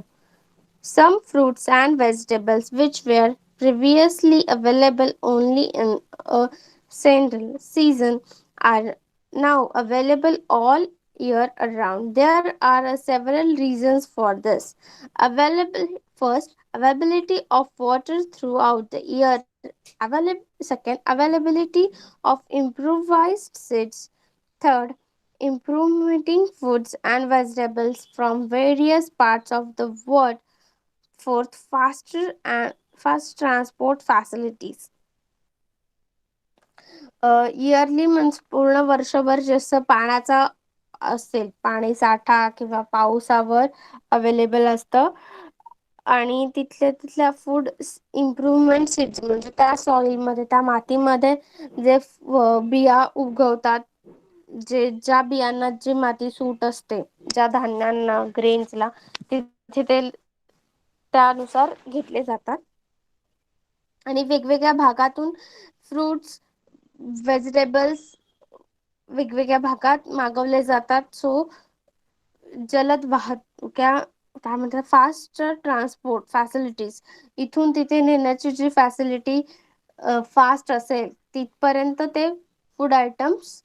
some fruits and vegetables which were previously available only in a single season are now available all year around. There are several reasons for this. Available First, availability of water throughout the year. Second, availability of improvised seeds. Third, improving foods and vegetables from various parts of the world. Fourth, fast transport facilities. Yearly म्हणजे पूर्ण वर्षभर जसं पाण्याचा असेल, पाणी साठा किंवा पावसावर अवेलेबल असतं. आणि तिथल्या फूड इम्प्रूव्हमेंट सीड्स म्हणजे त्या सॉइलमध्ये, त्या मातीमध्ये जे बिया उगवतात, ज्या बियांना जी माती सूट असते, ज्या धान्यांना, ग्रेन्सला, तिथे ते त्यानुसार घेतले जातात. आणि वेगवेगळ्या भागातून फ्रुट्स, व्हेजिटेबल्स वेगवेगळ्या भागात मागवले जातात. सो जलद वाहतुक्या, काय म्हणतात, फास्ट ट्रान्सपोर्ट फॅसिलिटीज, इथून तिथे नेण्याची जी फॅसिलिटी फास्ट असेल तिथपर्यंत ते फूड आयटम्स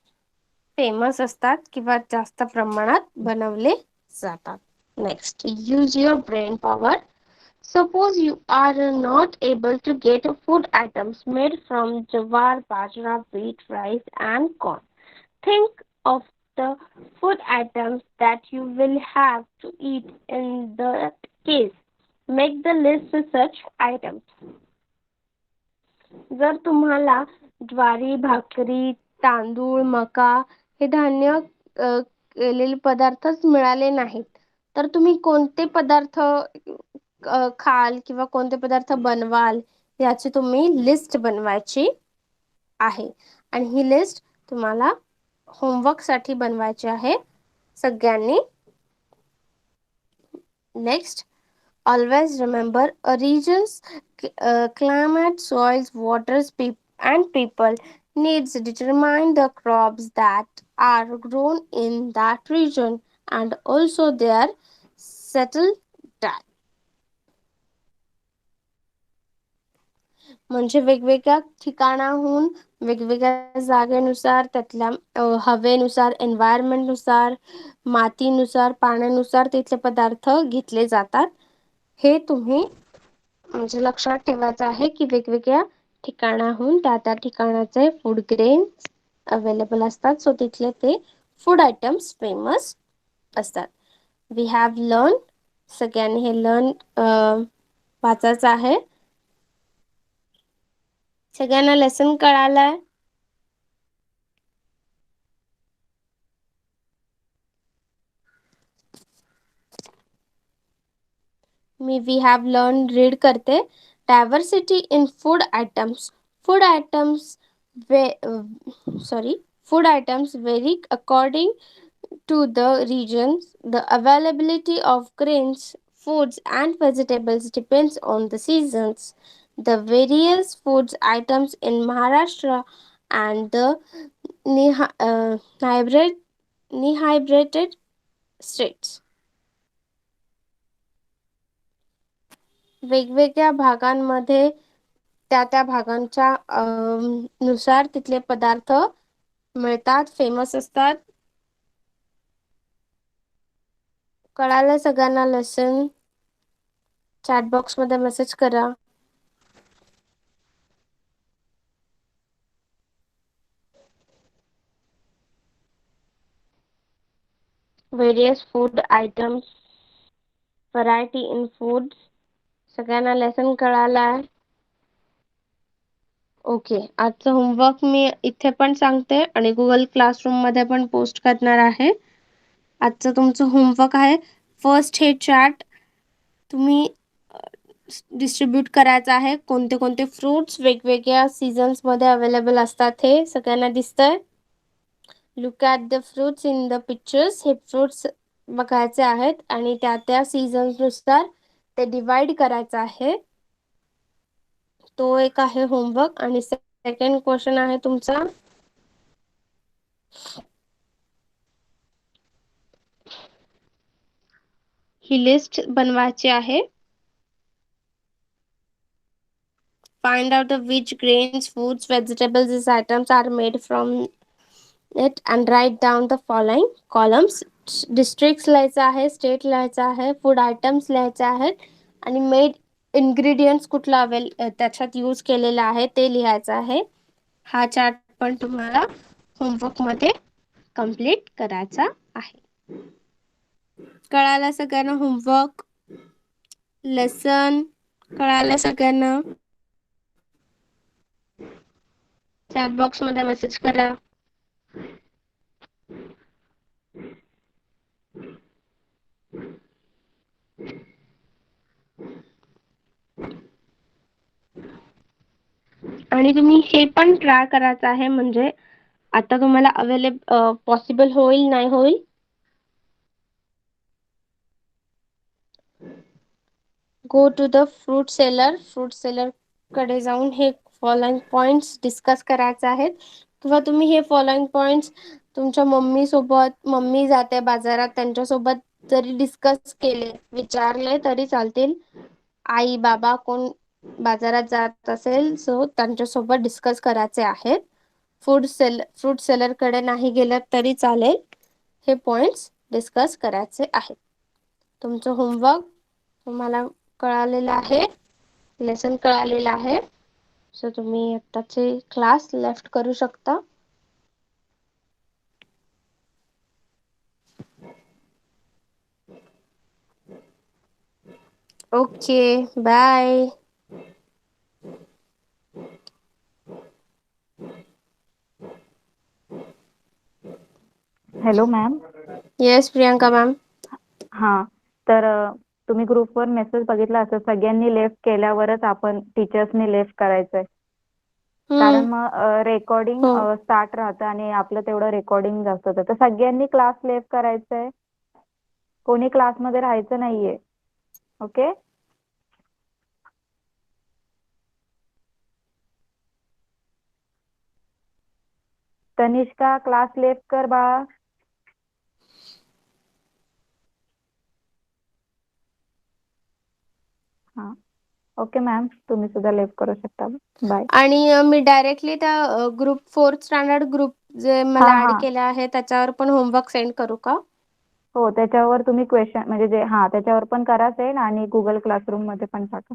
फेमस असतात किंवा जास्त प्रमाणात बनवले जातात. Next, use your brain power. Suppose you are not able to get food items made from jawar, bajra, wheat, rice, and corn. Think of the food items that you will have to eat in that case. Make the list of such items. जर तुम्हाला ज्वारी, भाकरी, तांदूळ, मका हे धान्य केलेले पदार्थच मिळाले नाहीत, तर तुम्ही कोणते पदार्थ खाल किंवा कोणते पदार्थ बनवाल याची तुम्ही लिस्ट बनवायची आहे. आणि ही लिस्ट तुम्हाला होमवर्क साठी बनवायची आहे सगळ्यांनी. Next, always remember a region's climate, soils, waters, and people needs determine the crops that are grown in that region and also their settled diet. म्हणजे वेगवेगळ्या ठिकाणाहून, वेगवेगळ्या जागेनुसार, त्यातल्या हवेनुसार, एन्व्हायरमेंटनुसार, मातीनुसार, पाण्यानुसार तिथले पदार्थ घेतले जातात. हे तुम्ही म्हणजे लक्षात ठेवायचं आहे की वेगवेगळ्या ठिकाणाहून त्या ठिकाणाचे फूड ग्रेन्स अवेलेबल असतात, सो तिथले ते फूड आयटम्स फेमस असतात. वी हॅव लर्न, सगळ्यांनी हे लर्न वाचायचं आहे. सगळ्यांना लेसन कळालाय? वी हॅव लर्न रीड करते. Diversity in food items. Food items food items vary according to the regions. The availability of grains, foods, and vegetables depends on the seasons. The various foods items in Maharashtra and the inhabited states. वेगवेगळ्या भागांमध्ये त्या भागांच्या नुसार तिथले पदार्थ मिळतात, famous असतात. कळालं सगळ्यांना लेसन? चॅट बॉक्स मध्ये मेसेज करा. Various food items, variety in foods. सगळ्यांना लेसन कळालाय? ओके, आजचं होमवर्क मी इथे पण सांगते आणि गुगल क्लासरूम मध्ये पण पोस्ट करणार आहे. आजचं तुमचं होमवर्क आहे, फर्स्ट हे चॅट तुम्ही डिस्ट्रीब्यूट करायचं आहे. कोणते कोणते फ्रुट्स वेगवेगळ्या सीझन्स मध्ये अवेलेबल असतात हे सगळ्यांना दिसतंय? Look at the fruits in the pictures. हे फ्रुट्स बघायचे आहेत आणि त्या सीझन्स नुसार ते डिवाइड करायचं आहे. तो एक आहे होमवर्क. आणि सेकंड क्वेश्चन आहे तुमचा, ही लिस्ट बनवायची आहे. Find out which grains, foods, vegetables these items are made from it and write down the following columns. District लिहायचं आहे, स्टेट लिहायचं आहे, फूड आयटम्स लिहायचे आहेत आणि मेड इन्ग्रेडियंट्स कुठला त्याच्यात यूज केलेला आहे ते लिहायचं आहे. हा चार्ट पण तुम्हाला होमवर्क मध्ये कंप्लीट करायचा आहे. कळालं सगळ्यांना होमवर्क, लेसन? कळालं सगळ्यांना? चॅट बॉक्स मध्ये मेसेज करा. आणि तुम्ही हे पण ट्राय करायचं आहे, म्हणजे आता तुम्हाला पॉसिबल होईल नाही होईल. Go to the fruit seller कडे जाऊन हे फॉलोइंग पॉइंट्स डिस्कस करायचे आहेत, किंवा तुम्ही हे फॉलोइंग पॉइंट्स तुमच्या मम्मी जाते बाजारात त्यांच्यासोबत जरी डिस्कस केले, विचारले तरी चालतील. आई बाबा कोण बाजारात जात असेल सो त्यांच्यासोबत डिस्कस करायचे आहेत. फ्रूट सेलर कडे नाही गेलं तरी चालेल. हे पॉइंट्स डिस्कस करायचे आहेत. तुमचं होमवर्क तुम्हाला कळालेलं आहे, लेसन कळालेलं आहे, सो तुम्ही आताचे क्लास लेफ्ट करू शकता. Okay, bye. Hello ma'am. Yes Priyanka ma'am. हां, तर तुम्ही ग्रुपवर मेसेज बघितला असेल, सगळ्यांनी लेफ्ट केल्यावरच आपण टीचर्सनी लेफ्ट करायचंय. कारण मग रेकॉर्डिंग हो. स्टार्ट राहतं आणि आपलं तेवढं रेकॉर्डिंग जास्त होतं. तर सगळ्यांनी क्लास लेफ्ट करायचंय, कोणी क्लासमध्ये राहायचं नाहीये. ओके. तनिष्का क्लास लेफ्ट कर बाळा. हां, ओके मॅम, तुम्ही सुद्धा लेफ्ट करू शकता. बाय. आणि मी डायरेक्टली त्या ग्रुप 4th स्टँडर्ड ग्रुप जे मला हां ऍड हां केलं आहे त्याच्यावर पण होमवर्क सेंड करू का? हो, त्याच्यावर तुम्ही क्वेश्चन म्हणजे जे त्याच्यावर पण करा सेंड आणि गुगल क्लासरूम मध्ये पण टाका.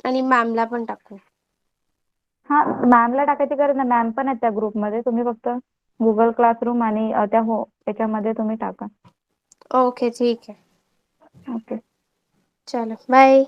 आणि मॅमला पण टाकू. हा, मॅमला टाकायची गरज नाही, मॅम पण आहेत त्या ग्रुपमध्ये. तुम्ही फक्त गुगल क्लासरूम आणि त्याच्यामध्ये तुम्ही टाका. ओके, ठीक है. ओके. चलो, बाय.